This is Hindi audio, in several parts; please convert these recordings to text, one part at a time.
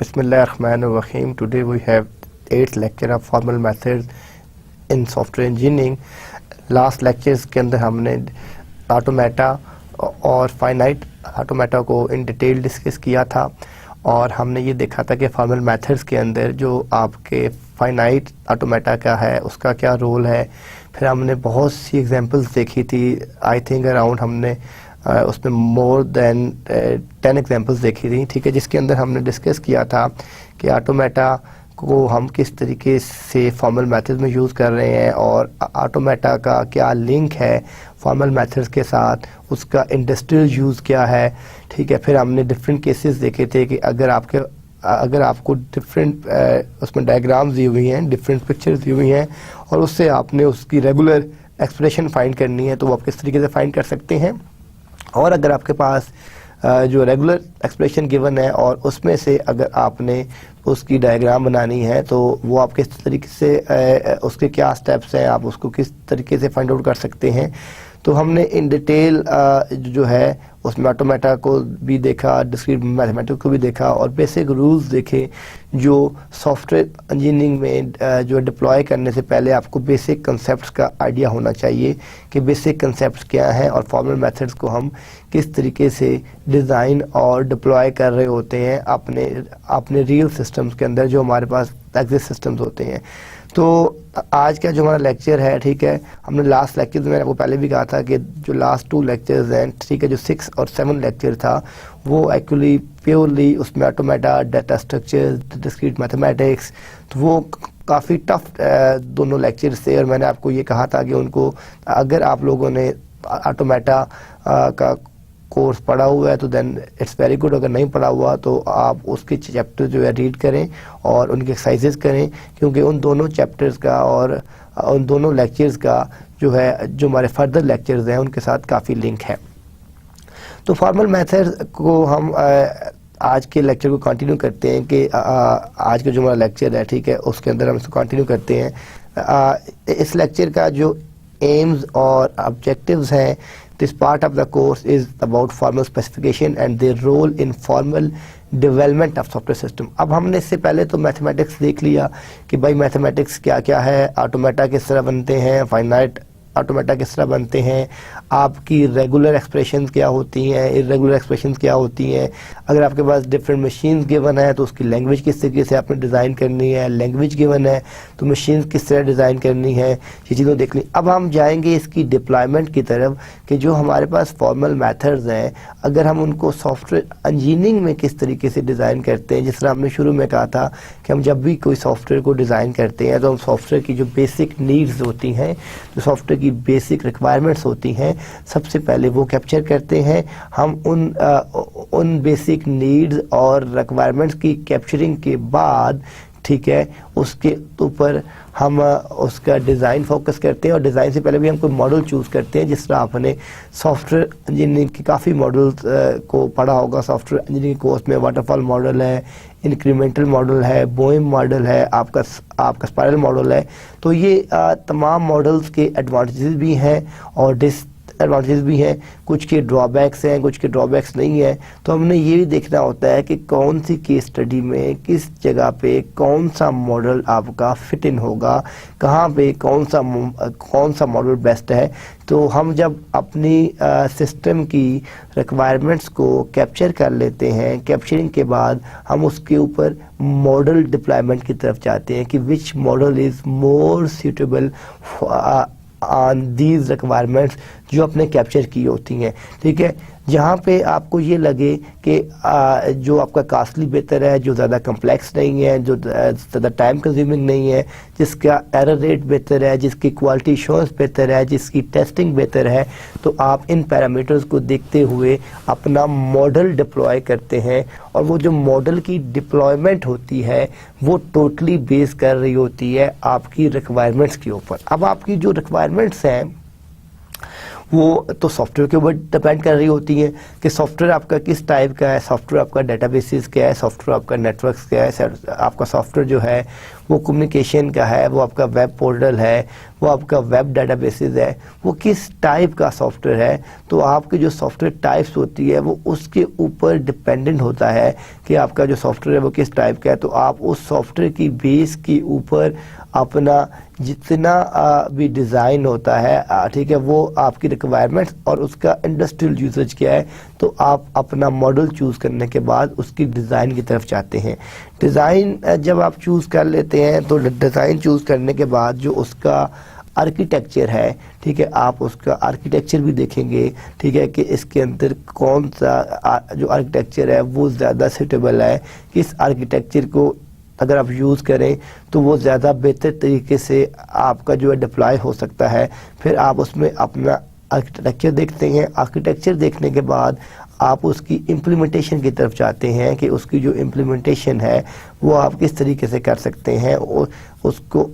Bismillahirrahmanirrahim. Today we have 8th lecture of formal methods in software engineering. Last lectures के अंदर हमने ऑटोमेटा और फाइनाइट ऑटोमेटा को इन डिटेल डिस्कस किया था और हमने ये देखा था कि फॉर्मल मेथड्स के अंदर जो आपके फाइनाइट ऑटोमेटा का है उसका क्या रोल है। फिर हमने बहुत सी एग्जांपल्स देखी थी। आई थिंक अराउंड हमने उसमें मोर देन 10 एग्जांपल्स देखी थी, ठीक है, जिसके अंदर हमने डिस्कस किया था कि ऑटोमेटा को हम किस तरीके से फॉर्मल मेथड्स में यूज़ कर रहे हैं और ऑटोमेटा का क्या लिंक है फॉर्मल मेथड्स के साथ, उसका इंडस्ट्रियल यूज़ क्या है, ठीक है। फिर हमने डिफरेंट केसेस देखे थे कि अगर आपको डिफरेंट उसमें डायग्राम्स दी हुई हैं, डिफरेंट पिक्चर्स दी हुई हैं और उससे आपने उसकी रेगुलर एक्सप्रेशन फाइंड करनी है तो वो आप किस तरीके से फाइंड कर सकते हैं। और अगर आपके पास जो रेगुलर एक्सप्रेशन गिवन है और उसमें से अगर आपने उसकी डायग्राम बनानी है तो वो आप किस तरीके से उसके क्या स्टेप्स हैं, आप उसको किस तरीके से फाइंड आउट कर सकते हैं। तो हमने इन डिटेल जो है उसमें ऑटोमेटा को भी देखा, डिस्क्रीट मैथमेटिक्स को भी देखा और बेसिक रूल्स देखे जो सॉफ्टवेयर इंजीनियरिंग में जो डिप्लॉय करने से पहले आपको बेसिक कंसेप्ट्स का आइडिया होना चाहिए कि बेसिक कंसेप्ट्स क्या हैं और फॉर्मल मेथड्स को हम किस तरीके से डिज़ाइन और डिप्लॉय कर रहे होते हैं अपने रियल सिस्टम्स के अंदर जो हमारे पास एग्जिस्ट सिस्टम्स होते हैं। तो आज का जो हमारा लेक्चर है, ठीक है, हमने लास्ट लेक्चर में आपको पहले भी कहा था कि जो लास्ट 2 लेक्चर्स हैं, ठीक है, जो 6 और 7 लेक्चर था वो एक्चुअली प्योरली उसमें automata, data structure, discrete mathematics, तो वो काफ़ी टफ दोनों लेक्चर्स थे और मैंने आपको ये कहा था कि उनको अगर आप लोगों ने ऑटोमेटा का कोर्स पढ़ा हुआ है तो देन इट्स वेरी गुड। अगर नहीं पढ़ा हुआ तो आप उसके चैप्टर जो है रीड करें और उनके एक्सरसाइजेस करें, क्योंकि उन दोनों चैप्टर्स का और उन दोनों लेक्चर्स का जो है जो हमारे फर्दर लेक्चर्स हैं उनके साथ काफ़ी लिंक है। तो फॉर्मल मेथड्स को हम आज के लेक्चर को कंटिन्यू करते हैं कि आज का जो हमारा लेक्चर है, ठीक है, उसके अंदर हम इसको कंटिन्यू करते हैं। इस लेक्चर का जो एम्स और ऑब्जेक्टिव्स हैं, this part of the course is about formal specification and their role in formal development of software system। अब हमने इससे पहले तो मैथमेटिक्स देख लिया कि भाई मैथमेटिक्स क्या क्या है, ऑटोमेटा किस तरह बनते हैं, फाइनाइट ऑटोमेटा किस तरह बनते हैं, आपकी रेगुलर एक्सप्रेशंस क्या होती हैं, इरेगुलर एक्सप्रेशंस क्या होती हैं, अगर आपके पास डिफरेंट मशीन्स गिवन है तो उसकी लैंग्वेज किस तरीके से आपने डिज़ाइन करनी है, लैंग्वेज गिवन है तो मशीन्स किस तरह डिज़ाइन करनी है, ये चीज़ें देख ली। अब हम जाएंगे इसकी डिप्लॉयमेंट की तरफ कि जो हमारे पास फॉर्मल मेथड्स हैं अगर हम उनको सॉफ्टवेयर इंजीनियरिंग में किस तरीके से डिज़ाइन करते हैं। जिस तरह हमने शुरू में कहा था कि हम जब भी कोई सॉफ्टवेयर को डिज़ाइन करते हैं तो हम सॉफ्टवेयर की जो बेसिक नीड्स होती हैं, जो सॉफ्टवेयर की बेसिक रिक्वायरमेंट्स होती हैं, सबसे पहले वो कैप्चर करते हैं। हम उन बेसिक नीड्स और रिक्वायरमेंट्स की कैप्चरिंग के बाद, ठीक है, उसके ऊपर हम उसका डिज़ाइन फोकस करते हैं और डिज़ाइन से पहले भी हम कोई मॉडल चूज़ करते हैं। जिस तरह आपने सॉफ्टवेयर इंजीनियरिंग के काफ़ी मॉडल्स को पढ़ा होगा। सॉफ्टवेयर इंजीनियरिंग कोर्स में वाटरफॉल मॉडल है, इंक्रीमेंटल मॉडल है, बोएम मॉडल है, आपका स्पाइरल मॉडल है। तो ये तमाम मॉडल्स के एडवांटेजेस भी हैं और डिसएडवांटेजेस भी हैं, कुछ के ड्रॉबैक्स हैं, कुछ के ड्रॉबैक्स नहीं है। तो हमने ये भी देखना होता है कि कौन सी केस स्टडी में किस जगह पे कौन सा मॉडल आपका फिट इन होगा, कहाँ पे कौन सा मॉडल बेस्ट है। तो हम जब अपनी सिस्टम की रिक्वायरमेंट्स को कैप्चर कर लेते हैं, कैप्चरिंग के बाद हम उसके ऊपर मॉडल डिप्लॉयमेंट की तरफ जाते हैं कि which model is more suitable on these requirements जो अपने कैप्चर की होती हैं, ठीक है। जहाँ पे आपको ये लगे कि जो आपका कास्टली बेहतर है, जो ज़्यादा कम्प्लेक्स नहीं है, जो ज़्यादा टाइम कंज्यूमिंग नहीं है, जिसका एरर रेट बेहतर है, जिसकी क्वालिटी एश्योरेंस बेहतर है, जिसकी टेस्टिंग बेहतर है, तो आप इन पैरामीटर्स को देखते हुए अपना मॉडल डिप्लॉय करते हैं। और वो जो मॉडल की डिप्लॉयमेंट होती है वो टोटली बेस कर रही होती है आपकी रिक्वायरमेंट्स के ऊपर। अब आपकी जो रिक्वायरमेंट्स हैं वो तो सॉफ्टवेयर के ऊपर डिपेंड कर रही होती हैं कि सॉफ्टवेयर आपका किस टाइप का है, सॉफ्टवेयर आपका डेटाबेसेस क्या है, सॉफ्टवेयर आपका नेटवर्क्स क्या है, आपका सॉफ्टवेयर जो है वो कम्युनिकेशन का है, वो आपका वेब पोर्टल है, वो आपका वेब डाटाबेसेस है, वो किस टाइप का सॉफ्टवेयर है। तो आपकी जो सॉफ्टवेयर टाइप्स होती है वो उसके ऊपर डिपेंडेंट होता है कि आपका जो सॉफ्टवेयर है वो किस टाइप का है। तो आप उस सॉफ्टवेयर की बेस के ऊपर अपना जितना भी डिज़ाइन होता है, ठीक है, वो आपकी रिक्वायरमेंट्स और उसका इंडस्ट्रियल यूसेज क्या है, तो आप अपना मॉडल चूज़ करने के बाद उसकी डिज़ाइन की तरफ जाते हैं। डिज़ाइन जब आप चूज़ कर लेते हैं तो डिज़ाइन चूज़ करने के बाद जो उसका आर्किटेक्चर है, ठीक है, आप उसका आर्किटेक्चर भी देखेंगे, ठीक है, कि इसके अंदर कौन सा जो आर्किटेक्चर है वो ज़्यादा सूटेबल है, किस आर्किटेक्चर को अगर आप यूज़ करें तो वो ज़्यादा बेहतर तरीके से आपका जो है डिप्लॉय हो सकता है। फिर आप उसमें अपना आर्किटेक्चर देखते हैं। आर्किटेक्चर देखने के बाद आप उसकी इम्प्लीमेंटेशन की तरफ जाते हैं कि उसकी जो इम्प्लीमेंटेशन है वो आप किस तरीके से कर सकते हैं और उसको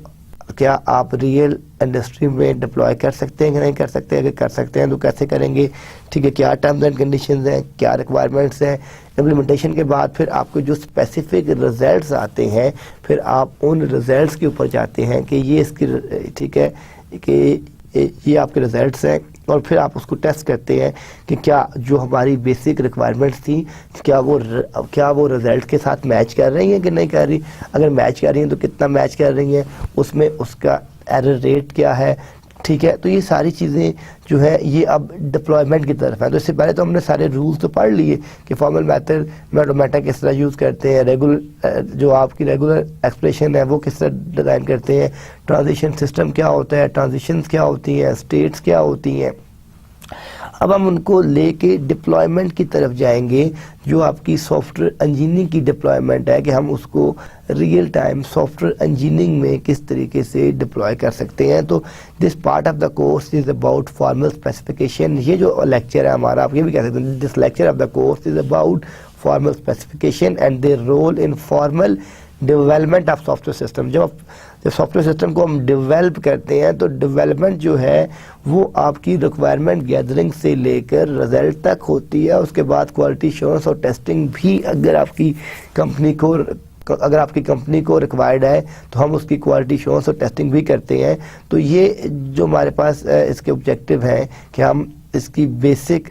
क्या आप रियल इंडस्ट्री में डिप्लॉय कर सकते हैं कि नहीं कर सकते। अगर कर सकते हैं तो कैसे करेंगे, ठीक है, क्या टर्म्स एंड कंडीशंस हैं, क्या रिक्वायरमेंट्स हैं। इम्प्लीमेंटेशन के बाद फिर आपको जो स्पेसिफिक रिजल्ट्स आते हैं, फिर आप उन रिजल्ट्स के ऊपर जाते हैं कि ये इसकी, ठीक है, कि ये आपके रिजल्ट्स हैं, और फिर आप उसको टेस्ट करते हैं कि क्या जो हमारी बेसिक रिक्वायरमेंट्स थी क्या वो रिजल्ट के साथ मैच कर रही हैं कि नहीं कर रही। अगर मैच कर रही हैं तो कितना मैच कर रही हैं, उसमें उसका एरर रेट क्या है, ठीक है। तो ये सारी चीज़ें जो है ये अब डिप्लॉयमेंट की तरफ है। तो इससे पहले तो हमने सारे रूल्स तो पढ़ लिए कि फॉर्मल मेथड में ऑटोमेटा किस तरह यूज़ करते हैं, रेगुलर जो आपकी रेगुलर एक्सप्रेशन है वो किस तरह डिज़ाइन करते हैं, ट्रांजिशन सिस्टम क्या होता है, ट्रांजिशंस क्या होती हैं, स्टेट्स क्या होती हैं। अब हम उनको लेके डिप्लॉयमेंट की तरफ जाएंगे, जो आपकी सॉफ्टवेयर इंजीनियरिंग की डिप्लॉयमेंट है कि हम उसको रियल टाइम सॉफ्टवेयर इंजीनियरिंग में किस तरीके से डिप्लॉय कर सकते हैं। तो this part of the course is about formal specification. ये जो लेक्चर है हमारा, आप ये भी कह सकते हैं, this lecture of the course is about formal specification and their role in formal development of software system. जब सॉफ्टवेयर सिस्टम को हम डेवलप करते हैं तो डेवलपमेंट जो है वो आपकी रिक्वायरमेंट गैदरिंग से लेकर रिजल्ट तक होती है। उसके बाद क्वालिटी एश्योरेंस और टेस्टिंग भी अगर आपकी कंपनी को रिक्वायर्ड है तो हम उसकी क्वालिटी एश्योरेंस और टेस्टिंग भी करते हैं। तो ये जो हमारे पास इसके ऑब्जेक्टिव हैं कि हम इसकी बेसिक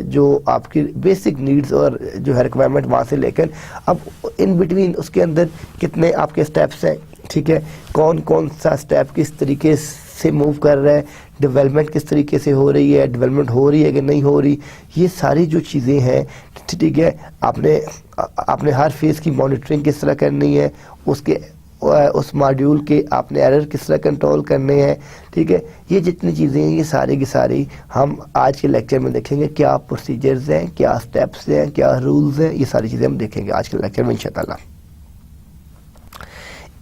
जो आपकी बेसिक नीड्स और जो है रिक्वायरमेंट वहाँ से लेकर अब इन बिटवीन उसके अंदर कितने आपके स्टेप्स हैं, ठीक है, कौन कौन सा स्टेप किस तरीके से मूव कर रहा है, डेवलपमेंट किस तरीके से हो रही है, डेवलपमेंट हो रही है कि नहीं हो रही, ये सारी जो चीज़ें हैं, ठीक है, आपने हर फेज़ की मॉनिटरिंग किस तरह करनी है, उस मॉड्यूल के आपने एरर किस तरह कंट्रोल करने हैं, ठीक है। ये जितनी चीज़ें हैं ये सारी की सारी हम आज के लेक्चर में देखेंगे। क्या प्रोसीजर्स हैं, क्या स्टेप्स हैं, क्या रूल्स हैं, ये सारी चीज़ें हम देखेंगे आज के लेक्चर में इंशाअल्लाह।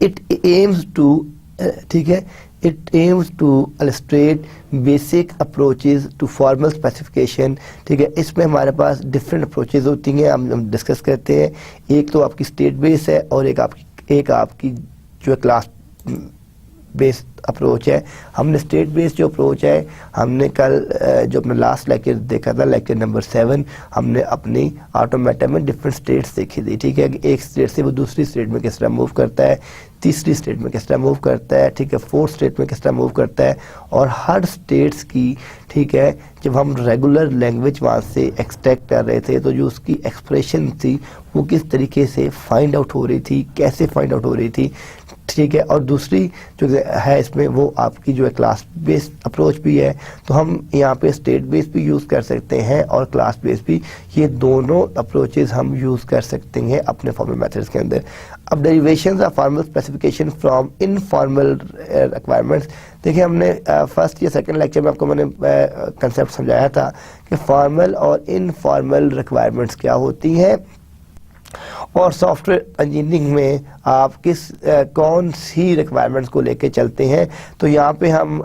इट एम्स टू, ठीक है, it aims to illustrate basic approaches to formal specification, ठीक है। इसमें हमारे पास डिफरेंट अप्रोचेज होती हैं, हम डिस्कस करते हैं। एक तो आपकी स्टेट बेस है और एक आपकी जो क्लास बेस्ड अप्रोच है। हमने स्टेट बेस्ड जो अप्रोच है हमने कल जो अपना लास्ट लेक्चर देखा था, लेक्चर नंबर 7, हमने अपनी ऑटोमेटा में डिफरेंट स्टेट्स देखी थी, ठीक है, कि एक स्टेट से वो दूसरी स्टेट में किस तरह मूव करता है, तीसरी स्टेट में किस तरह मूव करता है, ठीक है, फोर्थ स्टेट में किस तरह मूव करता है। और हर स्टेट्स की, ठीक है, जब हम रेगुलर लैंग्वेज वहाँ से एक्सट्रैक्ट कर रहे थे तो जो उसकी एक्सप्रेशन थी वो किस तरीके से फाइंड आउट हो रही थी, कैसे फाइंड आउट हो रही थी, ठीक है। और दूसरी जो है इसमें वो आपकी जो है क्लास बेस्ड अप्रोच भी है। तो हम यहाँ पे स्टेट बेस्ड भी यूज़ कर सकते हैं और क्लास बेस्ड भी, ये दोनों अप्रोचेस हम यूज़ कर सकते हैं अपने फॉर्मल मेथड्स के अंदर। अब derivations of formal specification from informal requirements, देखिए हमने फर्स्ट या सेकंड लेक्चर में आपको मैंने कंसेप्ट समझाया था कि फॉर्मल और इनफॉर्मल रिक्वायरमेंट्स क्या होती हैं और सॉफ्टवेयर इंजीनियरिंग में आप कौन सी रिक्वायरमेंट्स को लेके चलते हैं। तो यहाँ पे हम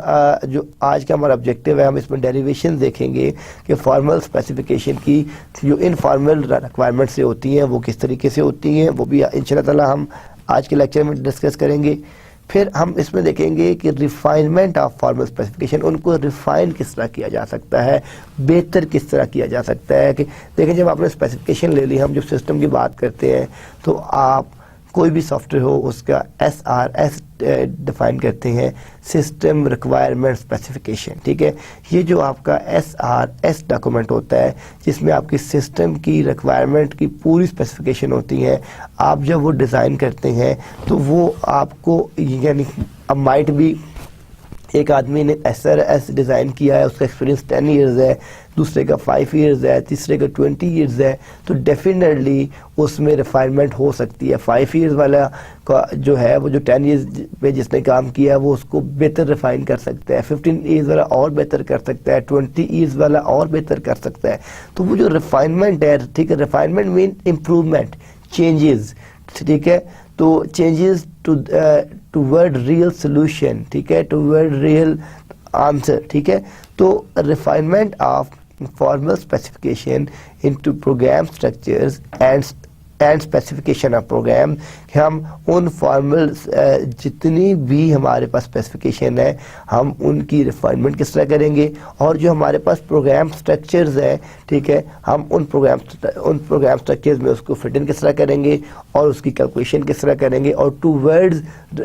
जो आज का हमारा ऑब्जेक्टिव है, हम इसमें डेरिवेशन देखेंगे कि फॉर्मल स्पेसिफिकेशन की जो इनफॉर्मल रिक्वायरमेंट्स से होती हैं वो किस तरीके से होती हैं, वो भी इंशाअल्लाह ताला हम आज के लेक्चर में डिस्कस करेंगे। फिर हम इसमें देखेंगे कि रिफाइनमेंट ऑफ फॉर्मल स्पेसिफिकेशन, उनको रिफाइन किस तरह किया जा सकता है, बेहतर किस तरह किया जा सकता है। कि देखें जब आपने स्पेसिफिकेशन ले ली, हम जब सिस्टम की बात करते हैं तो आप कोई भी सॉफ्टवेयर हो उसका SRS डिफाइन करते हैं, सिस्टम रिक्वायरमेंट स्पेसिफिकेशन। ठीक है, ये जो आपका SRS डॉक्यूमेंट होता है जिसमें आपकी सिस्टम की रिक्वायरमेंट की पूरी स्पेसिफिकेशन होती है। आप जब वो डिज़ाइन करते हैं तो वो आपको, यानी अब माइट भी एक आदमी ने SRS डिज़ाइन किया है, उसका एक्सपीरियंस 10 इयर्स है, दूसरे का 5 इयर्स है, तीसरे का 20 इयर्स है, तो डेफिनेटली उसमें रिफाइनमेंट हो सकती है। 5 इयर्स वाला का जो है वो जो 10 इयर्स पे जिसने काम किया है वो उसको बेहतर रिफाइन कर सकता है, 15 इयर्स वाला और बेहतर कर सकता है, 20 इयर्स वाला और बेहतर कर सकता है। तो वो जो रिफाइनमेंट है, ठीक है, रिफाइनमेंट मीन इम्प्रूवमेंट, चेंजेस, ठीक है, तो चेंजेस टूवर्ड रियल सोल्यूशन, ठीक है, टूवर्ड रियल आंसर। ठीक है, तो refinement of formal specification into program structures and specification of program, हम उन फॉर्मल जितनी भी हमारे पास स्पेसिफिकेशन है हम उनकी रिफाइनमेंट किस तरह करेंगे, और जो हमारे पास प्रोग्राम स्ट्रक्चर्स हैं, ठीक है, हम उन प्रोग्राम स्ट्रक्चर्स में उसको फिट इन किस तरह करेंगे और उसकी कैलकुलेशन किस तरह करेंगे, और टू वर्ड्स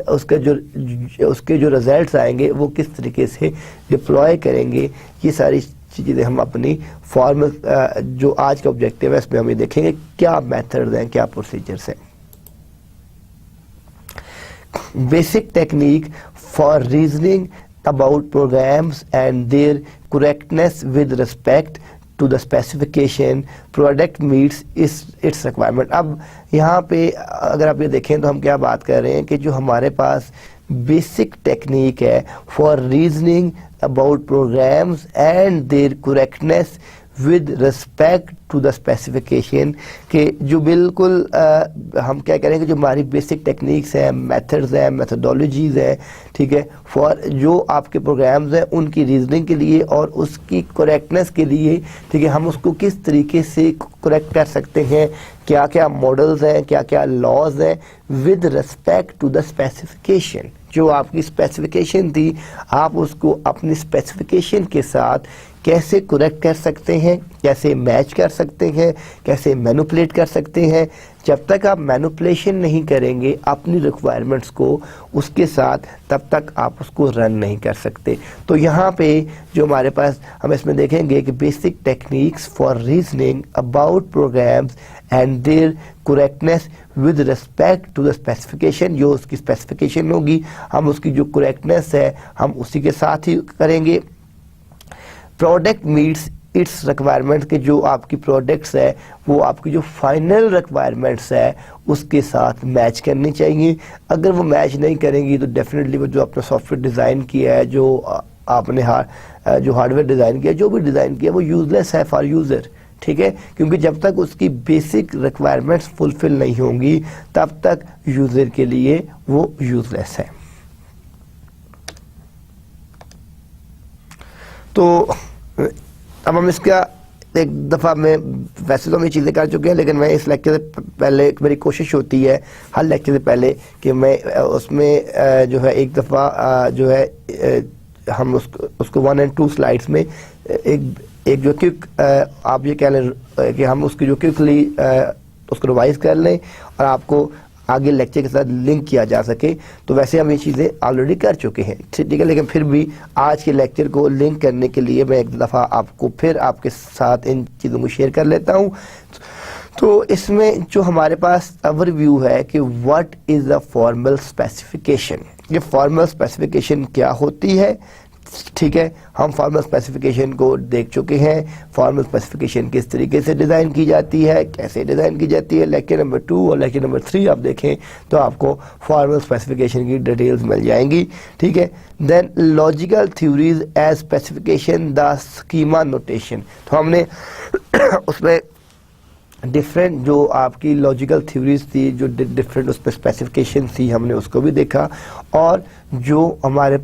उसके जो रिजल्ट्स आएंगे वो किस तरीके से डिप्लॉय करेंगे। ये सारी चीज़ें हम अपनी फॉर्मल जो आज का ऑब्जेक्टिव है इसमें हम ये देखेंगे क्या मेथड्स हैं, क्या प्रोसीजर्स हैं। Basic technique for reasoning about programs and their correctness with respect to the specification product meets its requirement. अब यहाँ पे अगर आप ये देखें तो हम क्या बात कर रहे हैं कि जो हमारे पास बेसिक टेक्निक है for reasoning about programs and their correctness with respect to the specification, के जो बिल्कुल हम क्या करेंगे, जो हमारी बेसिक टेक्निक्स हैं, मेथड्स हैं, मेथडोलॉजीज़ हैं, ठीक है, फॉर जो आपके प्रोग्राम्स हैं उनकी रीजनिंग के लिए और उसकी करेक्टनेस के लिए, ठीक है, हम उसको किस तरीके से करेक्ट कर सकते हैं, क्या क्या मॉडल्स हैं, क्या क्या लॉज हैं, with respect to the specification. जो आपकी स्पेसिफिकेशन थी आप उसको अपनी स्पेसिफिकेशन के साथ कैसे करेक्ट कर सकते हैं, कैसे मैच कर सकते हैं, कैसे मैनिपुलेट कर सकते हैं। जब तक आप मैनिपुलेशन नहीं करेंगे अपनी रिक्वायरमेंट्स को उसके साथ, तब तक आप उसको रन नहीं कर सकते। तो यहाँ पे जो हमारे पास हम इसमें देखेंगे कि basic techniques for reasoning about programs and their correctness with respect to the specification. जो उसकी स्पेसिफिकेशन होगी हम उसकी जो करेक्टनेस है हम उसी के साथ ही करेंगे। प्रोडक्ट मीट्स इट्स रिक्वायरमेंट्स, के जो आपकी प्रोडक्ट्स है वो आपकी जो फाइनल रिक्वायरमेंट्स है उसके साथ मैच करनी चाहिए। अगर वो मैच नहीं करेंगी तो डेफिनेटली वो जो आपने सॉफ्टवेयर डिज़ाइन किया है, जो आपने जो हार्डवेयर डिज़ाइन किया, जो भी डिज़ाइन किया, वो यूजलेस है फॉर यूज़र। ठीक है, क्योंकि जब तक उसकी बेसिक रिक्वायरमेंट्स फुलफिल नहीं होंगी तब तक यूज़र के लिए वो यूजलेस है। तो अब हम इसका एक दफ़ा में, वैसे तो हम ये चीज़ें कर चुके हैं, लेकिन मैं इस लेक्चर से पहले मेरी कोशिश होती है हर लेक्चर से पहले कि मैं उसमें जो है एक दफ़ा जो है हम उसको 1 और 2 स्लाइड्स में एक जो क्विक आप ये कह लें कि हम उसकी जो क्विकली उसको रिवाइज कर लें और आपको आगे लेक्चर के साथ लिंक किया जा सके। तो वैसे हम ये चीज़ें ऑलरेडी कर चुके हैं, ठीक है, लेकिन फिर भी आज के लेक्चर को लिंक करने के लिए मैं एक दफ़ा आपको फिर आपके साथ इन चीज़ों को शेयर कर लेता हूँ। तो इसमें जो हमारे पास ओवरव्यू है कि what is the formal specification, ये फॉर्मल स्पेसिफिकेशन क्या होती है। ठीक है, हम फॉर्मल स्पेसिफिकेशन को देख चुके हैं, फॉर्मल स्पेसिफिकेशन किस तरीके से डिज़ाइन की जाती है, कैसे डिज़ाइन की जाती है। लेक्चर नंबर 2 और लेक्चर नंबर 3 आप देखें तो आपको फॉर्मल स्पेसिफिकेशन की डिटेल्स मिल जाएंगी। ठीक है, then logical theories as specification the schema notation, तो हमने उसमें डिफरेंट जो आपकी लॉजिकल थ्योरीज थी, जो डिफरेंट उस पर स्पेसिफिकेशन थी, हमने उसको भी देखा। और जो हमारे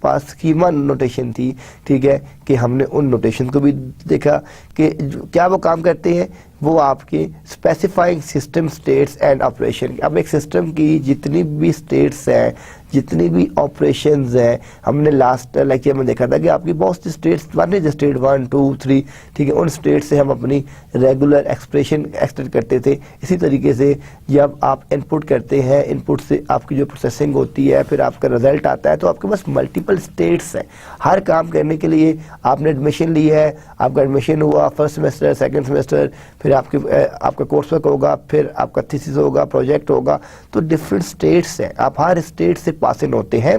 पास स्कीमा नोटेशन थी, ठीक है, कि हमने उन नोटेशन को भी देखा कि क्या वो काम करते हैं। वो आपके specifying system states and operation, अब एक सिस्टम की जितनी भी स्टेट्स हैं, जितनी भी ऑपरेशंस हैं, हमने लास्ट लेक्चर में देखा था कि आपकी बहुत सी स्टेट्स, स्टेट 1 2 3, ठीक है, उन स्टेट से हम अपनी रेगुलर एक्सप्रेशन एक्सट्रैक्ट करते थे। इसी तरीके से जब आप इनपुट करते हैं, इनपुट से आपकी जो प्रोसेसिंग होती है, फिर आपका रिजल्ट आता है, तो आपके पास मल्टीपल स्टेट्स हैं। हर काम करने के लिए आपने एडमिशन ली है, आपका एडमिशन हुआ फर्स्ट सेमेस्टर, सेकंड सेमेस्टर, फिर आपका कोर्स वर्क होगा, फिर आपका थीसिस होगा, प्रोजेक्ट होगा, तो डिफरेंट स्टेट्स हैं, आप हर स्टेट से पास इन होते हैं।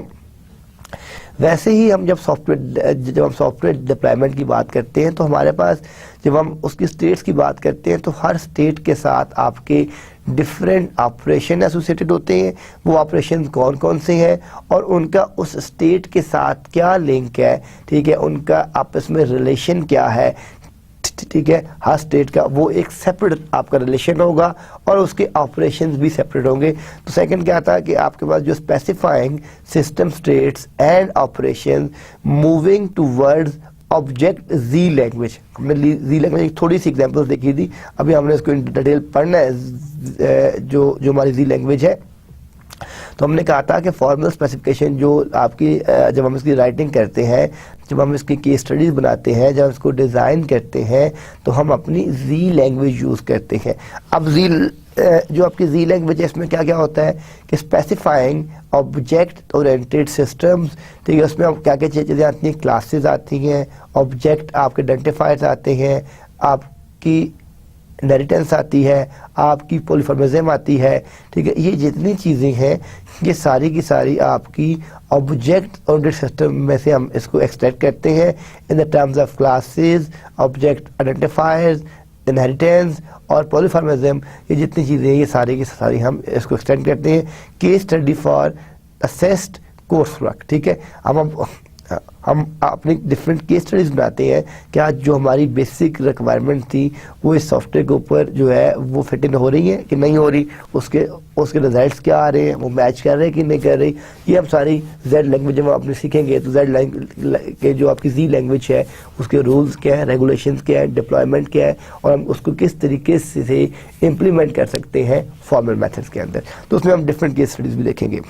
वैसे ही हम जब सॉफ्टवेयर डिप्लॉयमेंट की बात करते हैं, तो हमारे पास जब हम उसकी स्टेट्स की बात करते हैं, तो हर स्टेट के साथ आपके डिफरेंट ऑपरेशन एसोसिएटेड होते हैं। वो ऑपरेशन कौन कौन से हैं और उनका उस स्टेट के साथ क्या लिंक है, ठीक है, उनका आपस में रिलेशन क्या है, ठीक है, हर स्टेट का वो एक सेपरेट आपका रिलेशन होगा और उसके ऑपरेशंस भी सेपरेट होंगे। तो सेकंड क्या था कि आपके पास जो specifying system states and operation moving towards object Z language, हमने जी लैंग्वेज थोड़ी सी एग्जांपल्स देखी थी, अभी हमने इसको इन डिटेल पढ़ना है जो हमारी जी लैंग्वेज है। तो हमने कहा था कि फॉर्मल स्पेसिफिकेशन जो आपकी जब हम इसकी राइटिंग करते हैं, जब हम इसकी केस स्टडीज बनाते हैं, जब इसको डिज़ाइन करते हैं, तो हम अपनी जी लैंग्वेज यूज़ करते हैं। अब जो आपकी जी लैंग्वेज है, इसमें क्या क्या होता है कि स्पेसिफाइंग ऑब्जेक्ट ओरिएंटेड सिस्टम्स, ठीक है, उसमें क्या क्या चीज़ें आती हैं, क्लासेस आती हैं, ऑब्जेक्ट आपके आइडेंटिफायर्स आते हैं, आपकी इनहेरिटेंस आती है, आपकी पॉलीमॉर्फिज्म आती है, ठीक है, ये जितनी चीज़ें हैं ये सारी की सारी आपकी ऑब्जेक्ट ओरिएंटेड सिस्टम में से हम इसको एक्सट्रैक्ट करते हैं in the terms of classes, object identifiers, inheritance और पॉलीमॉर्फिज्म। ये जितनी चीज़ें हैं ये सारी की सारी हम इसको एक्सटेंड करते हैं। Case study for assessed course work, ठीक है, हम अपनी डिफरेंट केस स्टडीज बनाते हैं कि आज जो हमारी बेसिक रिक्वायरमेंट थी वो इस सॉफ्टवेयर के ऊपर जो है वो फिट इन हो रही है कि नहीं हो रही, उसके रिजल्ट्स क्या आ रहे हैं, वो मैच कर रहे हैं कि नहीं कर रही। ये हम सारी जेड लैंग्वेज जब अपने सीखेंगे तो जेड लैंग्वेज के जो आपकी जी लैंग्वेज है उसके रूल्स क्या है, रेगुलेशंस क्या है, डिप्लॉयमेंट क्या है और हम उसको किस तरीके से इम्प्लीमेंट कर सकते हैं फॉर्मल मेथड्स के अंदर। तो उसमें हम डिफरेंट केस स्टडीज भी देखेंगे।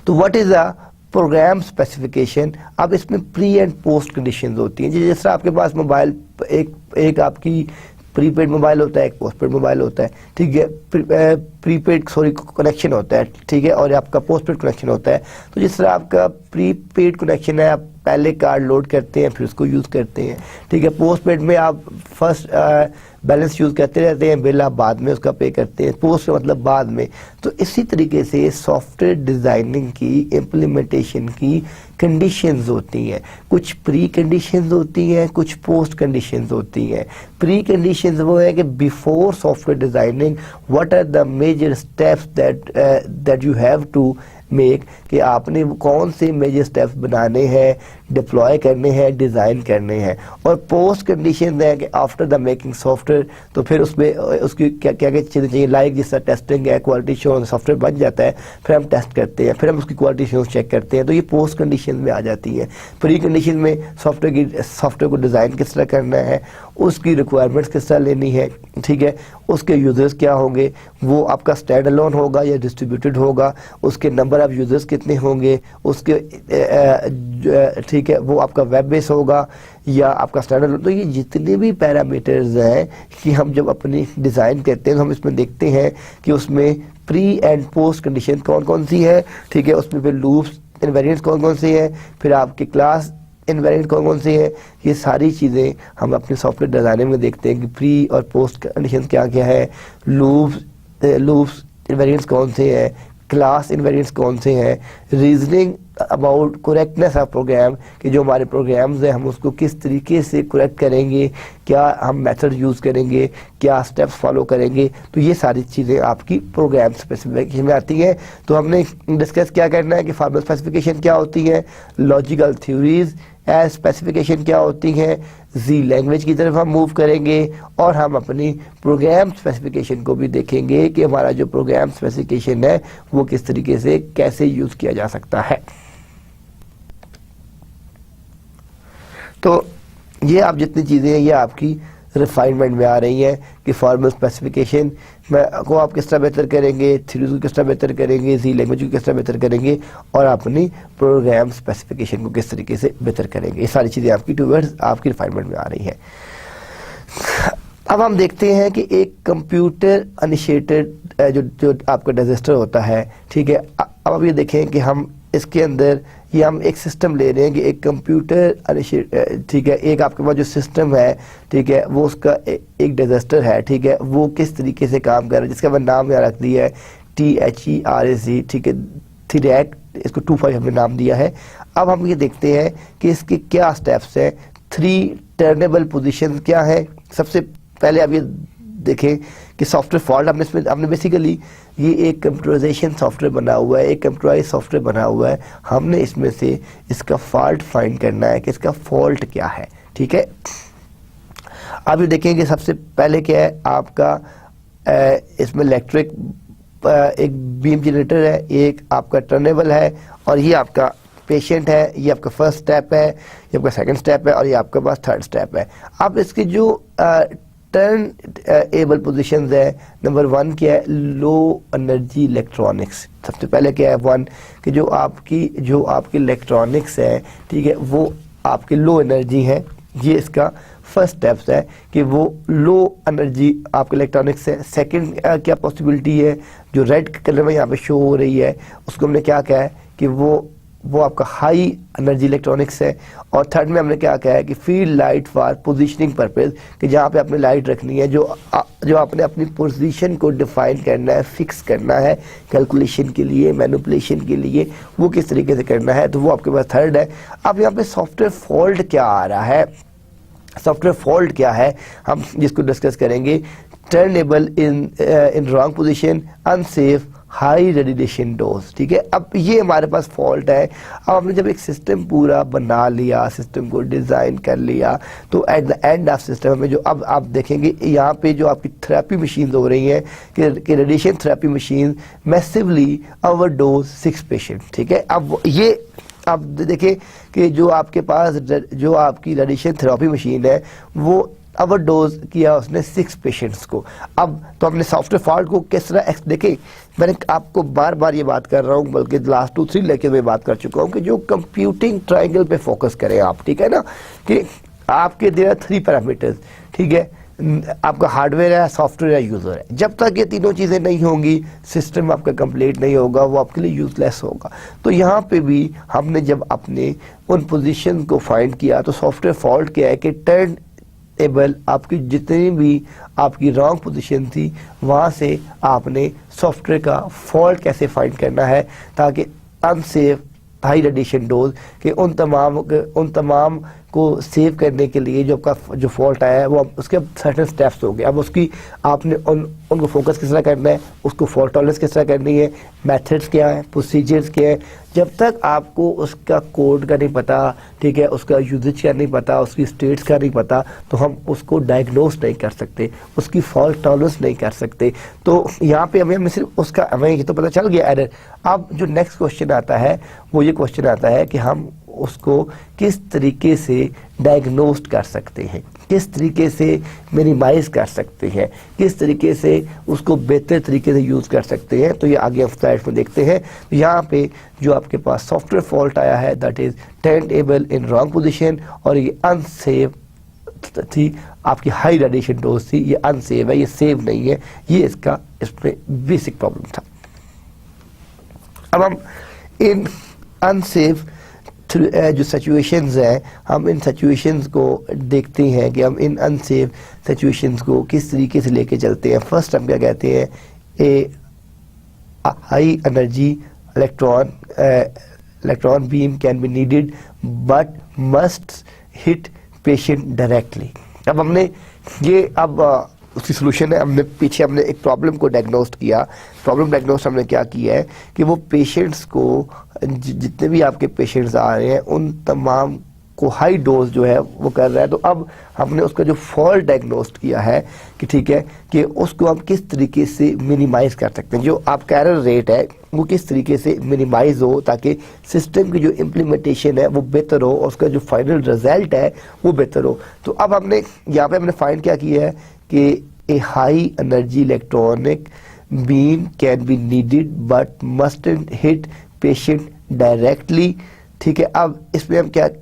तो what is a program specification. अब इसमें प्री एंड पोस्ट कंडीशंस होती हैं। जिस तरह आपके पास मोबाइल एक आपकी प्रीपेड मोबाइल होता है, एक पोस्टपेड मोबाइल होता है, ठीक है, प्रीपेड कनेक्शन होता है, ठीक है, और आपका पोस्टपेड कनेक्शन होता है। तो जिस तरह आपका प्रीपेड कनेक्शन है, आप पहले कार्ड लोड करते हैं फिर उसको यूज़ करते हैं, ठीक है। पोस्टपेड में आप फर्स्ट बैलेंस यूज़ करते रहते हैं, बिल आप बाद में उसका पे करते हैं, पोस्ट मतलब बाद में। तो इसी तरीके से सॉफ्टवेयर डिज़ाइनिंग की इम्प्लीमेंटेशन की कंडीशंस होती हैं। कुछ प्री कंडीशंस होती हैं, कुछ पोस्ट कंडीशंस होती हैं। प्री कंडीशंस वो है कि before software designing what are the major steps that you have to make, कि आपने कौन से मेजर स्टेप्स बनाने हैं, डिप्लॉय करने हैं, डिज़ाइन करने हैं। और पोस्ट कंडीशन है कि आफ्टर द मेकिंग सॉफ्टवेयर, तो फिर उसमें उसकी क्या क्या चीज़ें चाहिए, लाइक जिस तरह टेस्टिंग है, क्वालिटी श्योरेंस, सॉफ्टवेयर बन जाता है फिर हम टेस्ट करते हैं, फिर हम उसकी क्वालिटी श्योरेंस चेक करते हैं। तो ये पोस्ट कंडीशन में आ जाती है। प्री कंडीशन में सॉफ्टवेयर को डिज़ाइन किस तरह करना है, उसकी रिक्वायरमेंट्स किस तरह लेनी है, ठीक है, उसके यूज़र्स क्या होंगे, वो आपका स्टैंड अलोन होगा या डिस्ट्रीब्यूटेड होगा, उसके नंबर ऑफ यूज़र्स कितने होंगे, उसके ठीक है, वो आपका वेब बेस होगा या आपका स्टैंड अलोन। तो ये जितने भी पैरामीटर्स हैं कि हम जब अपनी डिज़ाइन करते हैं तो हम इसमें देखते हैं कि उसमें प्री एंड पोस्ट कंडीशन कौन कौन सी है, ठीक है, उसमें फिर लूप्स इनवेरिएंट्स कौन कौन से हैं, फिर आपके क्लास इनवेरिएंट कौन कौन से हैं। ये सारी चीज़ें हम अपने सॉफ्टवेयर डिज़ाइनिंग में देखते हैं कि प्री और पोस्ट कंडीशन क्या क्या है, लूप्स इनवेरिएंट्स कौन से हैं, क्लास इनवेरिएंट्स कौन से हैं, reasoning about correctness of program, कि जो हमारे प्रोग्राम्स हैं हम उसको किस तरीके से करेक्ट करेंगे, क्या हम मेथड यूज़ करेंगे, क्या स्टेप्स फॉलो करेंगे। तो ये सारी चीज़ें आपकी प्रोग्राम स्पेसिफिकेशन में आती हैं। तो हमने डिस्कस क्या करना है कि फॉर्मल स्पेसिफिकेशन क्या होती है, लॉजिकल थ्योरीज एज स्पेसिफिकेशन क्या होती हैं, जी लैंग्वेज की तरफ हम मूव करेंगे और हम अपनी प्रोग्राम स्पेसिफिकेशन को भी देखेंगे कि हमारा जो प्रोग्राम स्पेसिफिकेशन है वो किस तरीके से कैसे यूज़ किया जा सकता है। तो ये आप जितनी चीज़ें हैं ये आपकी रिफाइनमेंट में आ रही हैं कि फॉर्मल स्पेसिफिकेशन को आप किस तरह बेहतर करेंगे, थ्योरी को किस तरह बेहतर करेंगे, सी लैंग्वेज को किस तरह बेहतर करेंगे, और अपनी प्रोग्राम स्पेसिफिकेशन को किस तरीके से बेहतर करेंगे। ये सारी चीज़ें आपकी टूवर्ड्स आपकी रिफाइनमेंट में आ रही हैं। अब हम देखते हैं कि एक कंप्यूटर इनिशिएटेड जो आपका डिजास्टर होता है, ठीक है। अब आप ये देखें कि हम इसके अंदर ये हम एक सिस्टम ले रहे हैं कि एक कंप्यूटर, ठीक है, एक आपके पास जो सिस्टम है, ठीक है, वो उसका एक डिजास्टर है, ठीक है, वो किस तरीके से काम कर रहा है, जिसका मैंने नाम यहाँ रख दिया है THERAC, ठीक है, थीरैक, इसको 25 हमने नाम दिया है। अब हम ये देखते हैं कि इसके क्या स्टेप्स हैं, 3 टर्नेबल पोजीशन क्या है। सबसे पहले आप ये देखें कि सॉफ्टवेयर फॉल्ट हमने बेसिकली ये एक कंप्यूटराइजेशन सॉफ्टवेयर बना हुआ है, एक कंप्यूटराइज सॉफ्टवेयर बना हुआ है। हमने इसमें से इसका फॉल्ट फाइंड करना है कि इसका फॉल्ट क्या है, ठीक है। अब ये देखेंगे सबसे पहले क्या है आपका इसमें इलेक्ट्रिक एक बीम जनरेटर है, एक आपका टर्नेबल है, और ये आपका पेशेंट है। ये आपका फर्स्ट स्टेप है, ये आपका सेकंड स्टेप है, और ये आपके पास थर्ड स्टेप है। अब इसकी जो टर्न एबल पोजीशंस है, नंबर 1 क्या है, लो एनर्जी इलेक्ट्रॉनिक्स। सबसे पहले क्या है 1 कि जो आपकी इलेक्ट्रॉनिक्स है, ठीक है, वो आपकी लो एनर्जी है। ये इसका फर्स्ट स्टेप्स है कि वो लो एनर्जी आपके इलेक्ट्रॉनिक्स है। सेकंड क्या पॉसिबिलिटी है, जो रेड कलर में यहाँ पे शो हो रही है, उसको हमने क्या कहा है कि वो आपका हाई एनर्जी इलेक्ट्रॉनिक्स है। और थर्ड में हमने क्या कहा है कि field light for positioning purpose, कि जहाँ पे आपने लाइट रखनी है, जो आपने अपनी पोजीशन को डिफाइन करना है, फिक्स करना है कैलकुलेशन के लिए, मैनिपुलेशन के लिए, वो किस तरीके से करना है, तो वो आपके पास थर्ड है। अब यहाँ पे सॉफ्टवेयर फॉल्ट क्या आ रहा है, सॉफ्टवेयर फॉल्ट क्या है, हम जिसको डिस्कस करेंगे। टर्नेबल in wrong position, unsafe, high radiation dose, ठीक है। अब ये हमारे पास फॉल्ट है। अब हमने जब एक सिस्टम पूरा बना लिया, सिस्टम को डिज़ाइन कर लिया, तो at the end of system में जो अब आप देखेंगे यहाँ पे जो आपकी थेरेपी मशीन हो रही हैं कि radiation therapy machine massively overdose 6 patient, ठीक है। अब ये आप देखें कि जो आपके पास जो आपकी रेडिएशन थेरेपी मशीन है, वो ओवरडोज किया उसने 6 पेशेंट्स को। अब तो हमने सॉफ्टवेयर फॉल्ट को किस तरह देखें, मैंने आपको बार बार ये बात कर रहा हूँ, बल्कि लास्ट 2-3 लेक्चर में बात कर चुका हूँ कि जो कंप्यूटिंग ट्रायंगल पे फोकस करें आप, ठीक है ना, कि आपके देयर 3 पैरामीटर्स, ठीक है, आपका हार्डवेयर है, सॉफ्टवेयर है, यूज़र है। जब तक ये तीनों चीज़ें नहीं होंगी, सिस्टम आपका कंप्लीट नहीं होगा, वो आपके लिए यूजलेस होगा। तो यहाँ पे भी हमने जब अपने उन पोजीशन को फाइंड किया, तो सॉफ्टवेयर फॉल्ट क्या है कि टर्न एबल आपकी जितनी भी आपकी रॉन्ग पोजीशन थी, वहाँ से आपने सॉफ्टवेयर का फॉल्ट कैसे फाइंड करना है, ताकि अनसेफ हाई रेडिएशन डोज के उन तमाम को सेव करने के लिए जो आपका जो फॉल्ट आया है, वो उसके सर्टेन स्टेप्स होंगे। अब उसकी आपने उनको फोकस किस तरह करना है, उसको फॉल्ट टॉलरेंस किस तरह करनी है, मेथड्स क्या है, प्रोसीजर्स क्या है। जब तक आपको उसका कोड का नहीं पता, ठीक है, उसका यूजेज का नहीं पता, उसकी स्टेट्स का नहीं पता, तो हम उसको डायग्नोस नहीं कर सकते, उसकी फॉल्ट टॉलरेंस नहीं कर सकते। तो यहाँ पे हमें सिर्फ उसका हमें ये तो पता चल गया एरर। अब जो नेक्स्ट क्वेश्चन आता है, वो ये क्वेश्चन आता है कि हम उसको किस तरीके से डायग्नोस्ट कर सकते हैं, किस तरीके से मिनिमाइज कर सकते हैं, किस तरीके से उसको बेहतर तरीके से यूज़ कर सकते हैं। तो ये आगे हम स्लाइड में देखते हैं। तो यहाँ पे जो आपके पास सॉफ्टवेयर फॉल्ट आया है, that is turn able in wrong position, और ये अनसेफ थी, आपकी हाई रेडिएशन डोज थी, ये अनसेफ है, ये सेव नहीं है, ये इसका इसमें बेसिक प्रॉब्लम था। अब हम इन अनसेफ जो सिचुएशंस हैं, हम इन सिचुएशंस को देखते हैं कि हम इन अनसेफ सिचुएशंस को किस तरीके से लेके चलते हैं। फर्स्ट हम क्या कहते हैं, a high energy electron beam can be needed but must hit patient directly. अब हमने ये उसकी सोल्यूशन है, हमने एक प्रॉब्लम को डायग्नोस्ट किया। प्रॉब्लम डायग्नोस्ट हमने क्या किया है कि वो पेशेंट्स को जितने भी आपके पेशेंट्स आ रहे हैं, उन तमाम को हाई डोज जो है वो कर रहा है। तो अब हमने उसका जो फॉल्ट डायग्नोस्ट किया है कि ठीक है कि उसको हम किस तरीके से मिनिमाइज कर सकते हैं, जो आपका एरर रेट है वो किस तरीके से मिनिमाइज हो, ताकि सिस्टम की जो इम्प्लीमेंटेशन है वो बेहतर हो, और उसका जो फाइनल रिजल्ट है वो बेहतर हो। तो अब हमने यहाँ पे फाइंड क्या किया है कि a high energy electronic beam can be needed but mustn't hit patient directly. ठीक है, अब इसमें हम क्या कह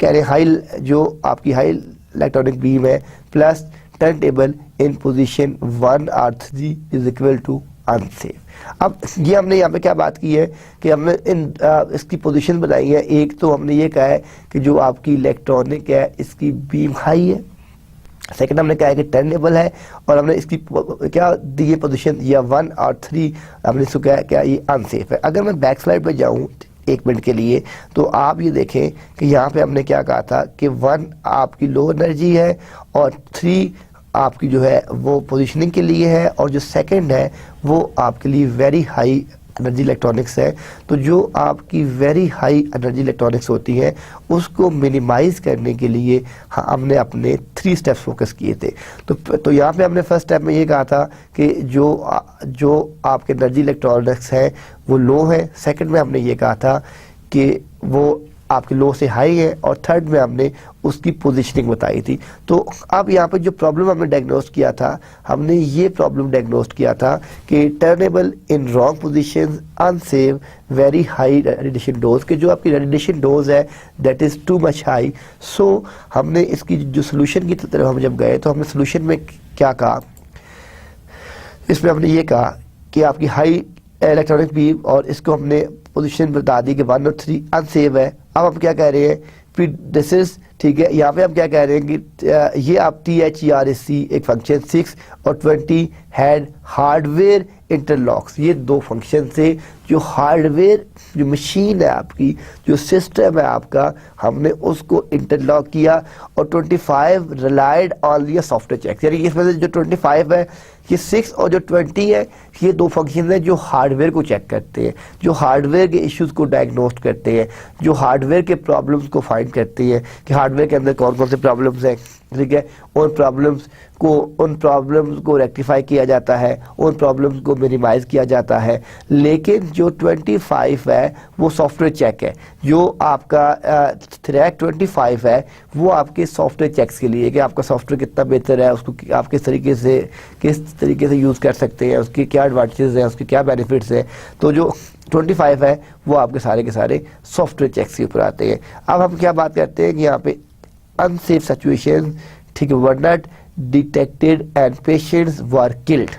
रहे हैं, हाई जो आपकी हाई इलेक्ट्रॉनिक बीम है प्लस टर्न टेबल इन पोजीशन 1 और 3 इज इक्वल टू अनसेफ। अब ये हमने यहाँ पे क्या बात की है कि हमने इसकी पोजीशन बनाई है। एक तो हमने ये कहा है कि जो आपकी इलेक्ट्रॉनिक है इसकी बीम हाई है, सेकंड हमने कहा है कि टर्नेबल है, और हमने इसकी क्या दी है पोजीशन या 1 और 3 हमने इसको क्या क्या ये अनसेफ है। अगर मैं बैक स्लाइड पे जाऊँ 1 मिनट के लिए तो आप ये देखें कि यहाँ पे हमने क्या कहा था कि 1 आपकी लो एनर्जी है और 3 आपकी जो है वो पोजीशनिंग के लिए है, और जो सेकंड है वो आपके लिए वेरी हाई एनर्जी इलेक्ट्रॉनिक्स है। तो जो आपकी वेरी हाई एनर्जी इलेक्ट्रॉनिक्स होती है उसको मिनिमाइज करने के लिए हमने अपने 3 स्टेप्स फोकस किए थे। तो यहाँ पे हमने फर्स्ट स्टेप में ये कहा था कि जो आपके एनर्जी इलेक्ट्रॉनिक्स है वो लो है, सेकंड में हमने ये कहा था कि वो आपके लो से हाई है, और थर्ड में हमने उसकी पोजीशनिंग बताई थी। तो अब यहाँ पे जो प्रॉब्लम हमने डायग्नोस्ट किया था, हमने ये प्रॉब्लम डायग्नोस्ट किया था कि turntable in wrong position, unsafe, very high radiation dose, के जो आपकी रेडिएशन डोज है that is too much high. So हमने इसकी जो सोल्यूशन की तरफ हम जब गए तो हमने सोल्यूशन में क्या कहा, इसमें हमने ये कहा कि आपकी हाई इलेक्ट्रॉनिक बीम और इसको हमने पोजीशन बता दी कि 1 और 3 अनसेफ है। अब हम क्या कह रहे हैं, फिर दिस इज ठीक है, यहाँ पे हम क्या कह रहे हैं कि ये आप THERAC एक फंक्शन 6 और 20 हैड हार्डवेयर इंटरलॉक्स, ये 2 फंक्शन से जो हार्डवेयर जो मशीन है आपकी, जो सिस्टम है आपका, हमने उसको इंटरलॉक किया, और 25 relied on the software check. यानी इसमें से जो 25 है, ये 6 और जो 20 है, ये 2 फंक्शन है जो हार्डवेयर को चेक करते हैं, जो हार्डवेयर के इश्यूज को डायग्नोस्ट करते हैं, जो हार्डवेयर के प्रॉब्लम्स को फाइंड करते हैं कि हार्डवेयर के अंदर कौन कौन से प्रॉब्लम्स हैं। ठीक है, उन प्रॉब्लम्स को रेक्टिफाई किया जाता है, उन प्रॉब्लम्स को मिनिमाइज किया जाता है। लेकिन जो 25 है वो सॉफ्टवेयर चेक है, जो आपका थ्रैक 25 है वो आपके सॉफ्टवेयर चेक्स के लिए कि आपका सॉफ्टवेयर कितना बेहतर है, उसको आप किस तरीके से यूज़ कर सकते हैं, उसके क्या एडवांटेजेस हैं, उसके क्या बेनिफिट्स हैं। तो जो 25 है वो आपके सारे के सारे सॉफ्टवेयर चेक्स के ऊपर आते हैं। अब हम क्या बात करते हैं कि यहाँ पे अनसेफ सिचुएशन, ठीक है, were not detected and patients were killed.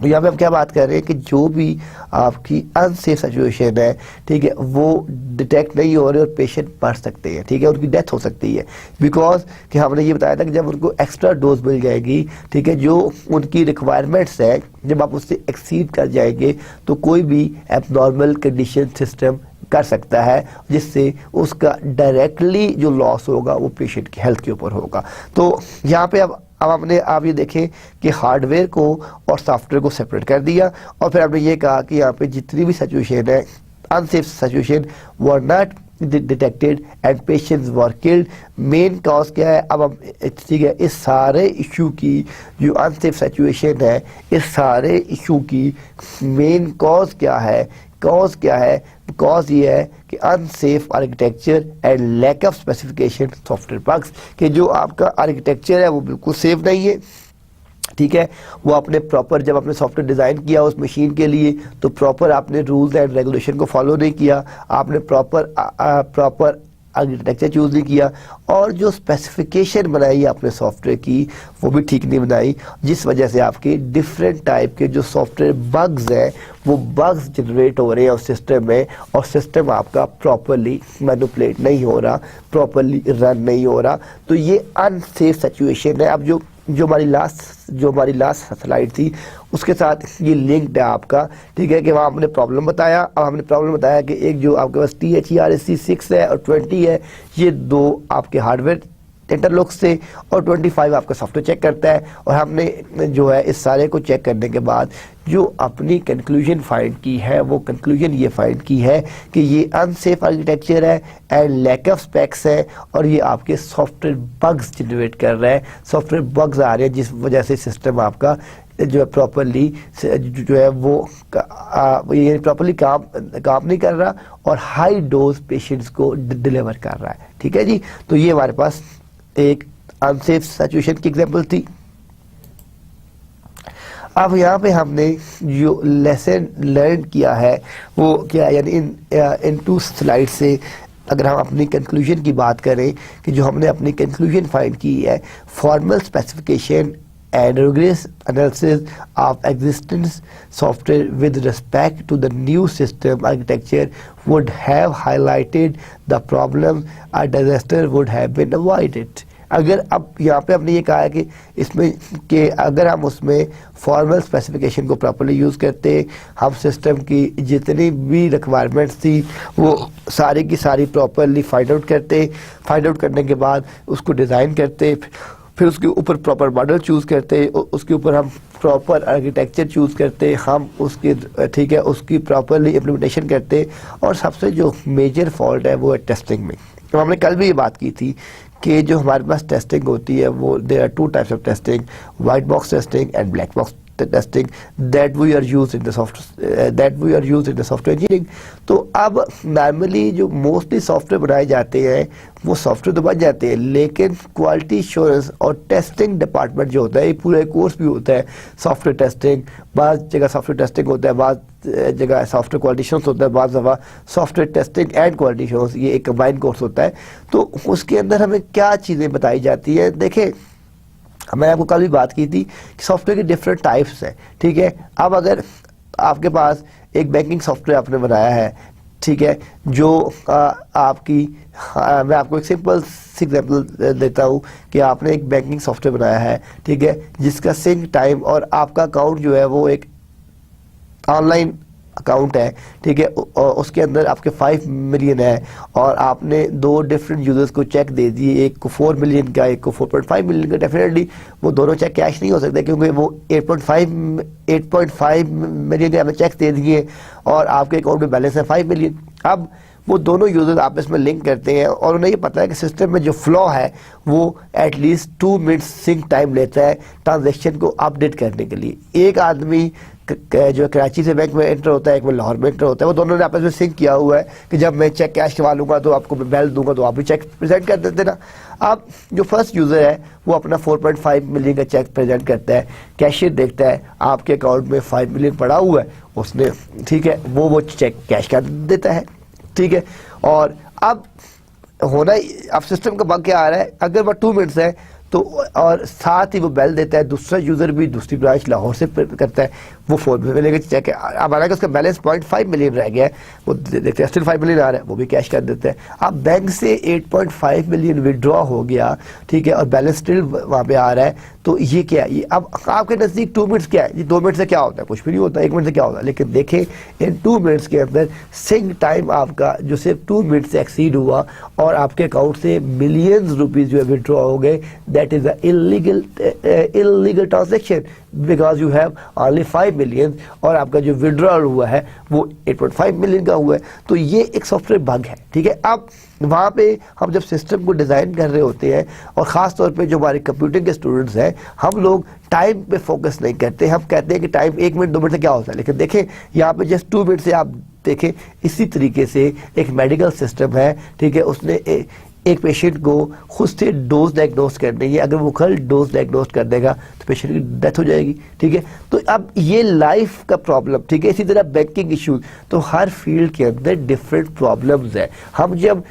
तो यहाँ पे हम क्या बात कर रहे हैं कि जो भी आपकी अनसेफ सिचुएशन है, ठीक है, वो डिटेक्ट नहीं हो रहे और पेशेंट मर सकते हैं, ठीक है, उनकी डेथ हो सकती है। बिकॉज कि हमने ये बताया था कि जब उनको एक्स्ट्रा डोज मिल जाएगी, ठीक है, जो उनकी रिक्वायरमेंट्स है, जब आप उससे एक्सीड कर जाएंगे तो कोई भी एबनॉर्मल कंडीशन सिस्टम कर सकता है, जिससे उसका डायरेक्टली जो लॉस होगा वो पेशेंट की हेल्थ के ऊपर होगा। तो यहाँ पे अब आप ये देखें कि हार्डवेयर को और सॉफ्टवेयर को सेपरेट कर दिया, और फिर हमने ये कहा कि यहाँ पे जितनी भी सिचुएशन है unsafe situation were not detected and patients were killed. Main cause क्या है, अब हम ठीक है, इस सारे इशू की जो अनसेफ सिचुएशन है, इस सारे इशू की मेन कॉज क्या है, कॉज ये है कि unsafe architecture and lack of specification software bugs, कि जो आपका आर्किटेक्चर है वो बिल्कुल सेफ नहीं है। ठीक है, वो आपने प्रॉपर जब आपने सॉफ्टवेयर डिज़ाइन किया उस मशीन के लिए तो प्रॉपर आपने रूल्स एंड रेगुलेशन को फॉलो नहीं किया, आपने प्रॉपर आर्किटेक्चर चूज़ नहीं किया, और जो स्पेसिफिकेशन बनाई आपने सॉफ्टवेयर की वो भी ठीक नहीं बनाई, जिस वजह से आपके डिफरेंट टाइप के जो सॉफ्टवेयर बग्स हैं वो बग्स जनरेट हो रहे हैं उस सिस्टम में, और सिस्टम आपका प्रॉपरली मैनिपुलेट नहीं हो रहा, प्रॉपरली रन नहीं हो रहा। तो ये अनसेफ सिचुएशन है। अब जो हमारी लास्ट स्लाइड थी उसके साथ ये लिंक्ड है आपका, ठीक है, कि वहाँ हमने प्रॉब्लम बताया। अब हमने प्रॉब्लम बताया कि एक जो आपके पास THERAC 6 है और 20 है, ये 2 आपके हार्डवेयर इंटरलॉक से, और 25 आपका सॉफ्टवेयर चेक करता है। और हमने जो है इस सारे को चेक करने के बाद जो अपनी कंक्लूजन फाइंड की है, वो कंक्लूजन ये फाइंड की है कि ये अनसेफ आर्किटेक्चर है एंड लैक ऑफ स्पेक्स है, और ये आपके सॉफ्टवेयर बग्स जनरेट कर रहा है, सॉफ्टवेयर बग्स आ रहे हैं जिस वजह से सिस्टम आपका जो है प्रॉपरली जो है वो ये प्रॉपरली काम नहीं कर रहा, और हाई डोज पेशेंट्स को डिलीवर कर रहा है। ठीक है जी, तो ये हमारे पास एक अनसेफ सिचुएशन की एग्जांपल थी। अब यहाँ पे हमने जो लेसन लर्न किया है वो क्या, यानी इन 2 स्लाइड से अगर हम अपनी कंक्लूजन की बात करें कि जो हमने अपनी कंक्लूजन फाइंड की है, formal specification and rigorous analysis of existing software with respect to the new system architecture would have highlighted the problem a disaster would have been avoided. अगर अब यहाँ पे हमने ये कहा है कि इसमें कि अगर हम उसमें फॉर्मल स्पेसिफिकेशन को प्रॉपर्ली यूज़ करते, हम सिस्टम की जितनी भी रिक्वायरमेंट्स थी वो सारी की सारी प्रॉपर्ली फाइंड आउट करते, फाइंड आउट करने के बाद उसको डिज़ाइन करते, फिर उसके ऊपर प्रॉपर मॉडल चूज़ करते, उसके ऊपर हम प्रॉपर आर्किटेक्चर चूज़ करते, हम उसके ठीक है उसकी प्रॉपरली इम्प्लीमेंटेशन करते। और सबसे जो मेजर फॉल्ट है वो है टेस्टिंग में। तो हमने कल भी ये बात की थी कि जो हमारे पास टेस्टिंग होती है वो there are 2 types of testing, white box testing and black box testing that we are used in the software engineering. तो अब नॉर्मली जो मोस्टली सॉफ्टवेयर बनाए जाते हैं वो सॉफ्टवेयर तो बन जाते हैं, लेकिन क्वालिटी एश्योरेंस और टेस्टिंग डिपार्टमेंट जो होता है, ये पूरा कोर्स भी होता है सॉफ्टवेयर टेस्टिंग, बाज़ जगह सॉफ्टवेयर टेस्टिंग होता है, बाज़ जगह सॉफ्टवेयर क्वालिटी एश्योरेंस होता है, बाज़ दफ़ा software testing and quality assurance, ये एक कंबाइंड कोर्स होता है। तो उसके अंदर हमें क्या चीज़ें बताई जाती हैं, देखें मैंने आपको कल भी बात की थी कि सॉफ्टवेयर के डिफरेंट टाइप्स हैं, ठीक है। अब अगर आपके पास एक बैंकिंग सॉफ्टवेयर आपने बनाया है, ठीक है, जो आपकी मैं आपको एक सिंपल एग्जांपल देता हूँ कि आपने एक बैंकिंग सॉफ्टवेयर बनाया है, ठीक है, जिसका सिंक टाइम और आपका अकाउंट जो है वो एक ऑनलाइन अकाउंट है, ठीक है, और उसके अंदर आपके 5 मिलियन है और आपने 2 डिफरेंट यूजर्स को चेक दे दिए, एक को 4 मिलियन का, एक को 4.5 मिलियन का। डेफिनेटली वो दोनों चेक कैश नहीं हो सकते क्योंकि वो 8.5 मिलियन के आपने चेक दे दिए और आपके अकाउंट में बैलेंस है 5 मिलियन। अब वो दोनों यूजर्स आपस में लिंक करते हैं और उन्हें ये पता है कि सिस्टम में जो फ्लॉ है वो एटलीस्ट 2 मिनट्स सिंक टाइम लेता है ट्रांजेक्शन को अपडेट करने के लिए। एक आदमी जो कराची से बैंक में एंटर होता है, एक में लाहौर में एंटर होता है, वो दोनों ने आपस में सिंक किया हुआ है कि जब मैं चेक कैश करवा लूँगा तो आपको मैं बैलेंस दूंगा तो आप भी चेक प्रेजेंट कर देते ना। अब जो फर्स्ट यूज़र है वो अपना 4.5 मिलियन का चेक प्रेजेंट करता है, कैशियर देखता है आपके अकाउंट में 5 मिलियन पड़ा हुआ है, उसने ठीक है वो चेक कैश कर देता है, ठीक है। और अब अब सिस्टम का बग क्या आ रहा है, अगर वह 2 मिनट्स है तो और साथ ही वो बैल देता है, दूसरा यूज़र भी दूसरी ब्रांच लाहौर से करता है, वो 4 मिलियन का चेक है। अब हालांकि उसका बैलेंस 0.5 मिलियन रह गया है, वो देखते हैं स्टिल 5 मिलियन आ रहा है, वो भी कैश कर देता है। अब बैंक से 8.5 मिलियन विड्रॉ हो गया, ठीक है, और बैलेंस स्टिल वहाँ पे आ रहा है, तो ये क्या है, ये अब आपके नज़दीक 2 मिनट्स क्या है, ये 2 मिनट से क्या होता है, कुछ भी नहीं होता, 1 मिनट से क्या होता है। लेकिन देखें इन 2 मिनट्स के अंदर सिंक टाइम आपका जो सिर्फ 2 मिनट से एक्सीड हुआ और आपके अकाउंट से मिलियंस रुपीज़ जो है विड्रॉ हो गए, that is a illegal transaction because you have only 5 million और आपका जो विड्रॉल हुआ है वो 8.5 मिलियन का हुआ है। तो ये एक सॉफ्टवेयर बग है, ठीक है। अब वहाँ पे हम जब सिस्टम को डिज़ाइन कर रहे होते हैं और ख़ास तौर पे जो हमारे कंप्यूटिंग के स्टूडेंट्स हैं, हम लोग टाइम पे फोकस नहीं करते, हम कहते हैं कि टाइम 1 मिनट 2 मिनट से क्या होता है। लेकिन देखें यहाँ पे जस्ट 2 मिनट से आप देखें, इसी तरीके से एक मेडिकल सिस्टम है, ठीक है, उसने एक पेशेंट को खुद से डोज डायग्नोस करनी है, अगर वो कल डोज डायग्नोस कर देगा तो पेशेंट की डेथ हो जाएगी, ठीक है। तो अब ये लाइफ का प्रॉब्लम, ठीक है। इसी तरह बैंकिंग इश्यूज, तो हर फील्ड के अंदर डिफरेंट प्रॉब्लम्स है। हम जब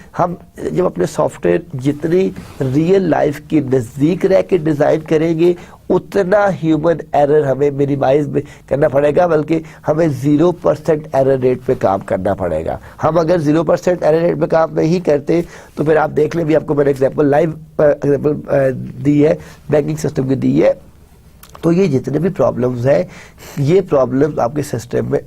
अपने सॉफ्टवेयर जितनी रियल लाइफ के नज़दीक रह के डिज़ाइन करेंगे उतना ह्यूमन एरर हमें मिनिमाइज करना पड़ेगा, बल्कि हमें 0% एरर रेट पे काम करना पड़ेगा। हम अगर 0% एरर रेट पे काम नहीं करते तो फिर आप देख लें, भी आपको मैंने लाइव एग्जाम्पल दी है, बैंकिंग सिस्टम की दी है। तो ये जितने भी प्रॉब्लम्स हैं, ये प्रॉब्लम्स आपके सिस्टम में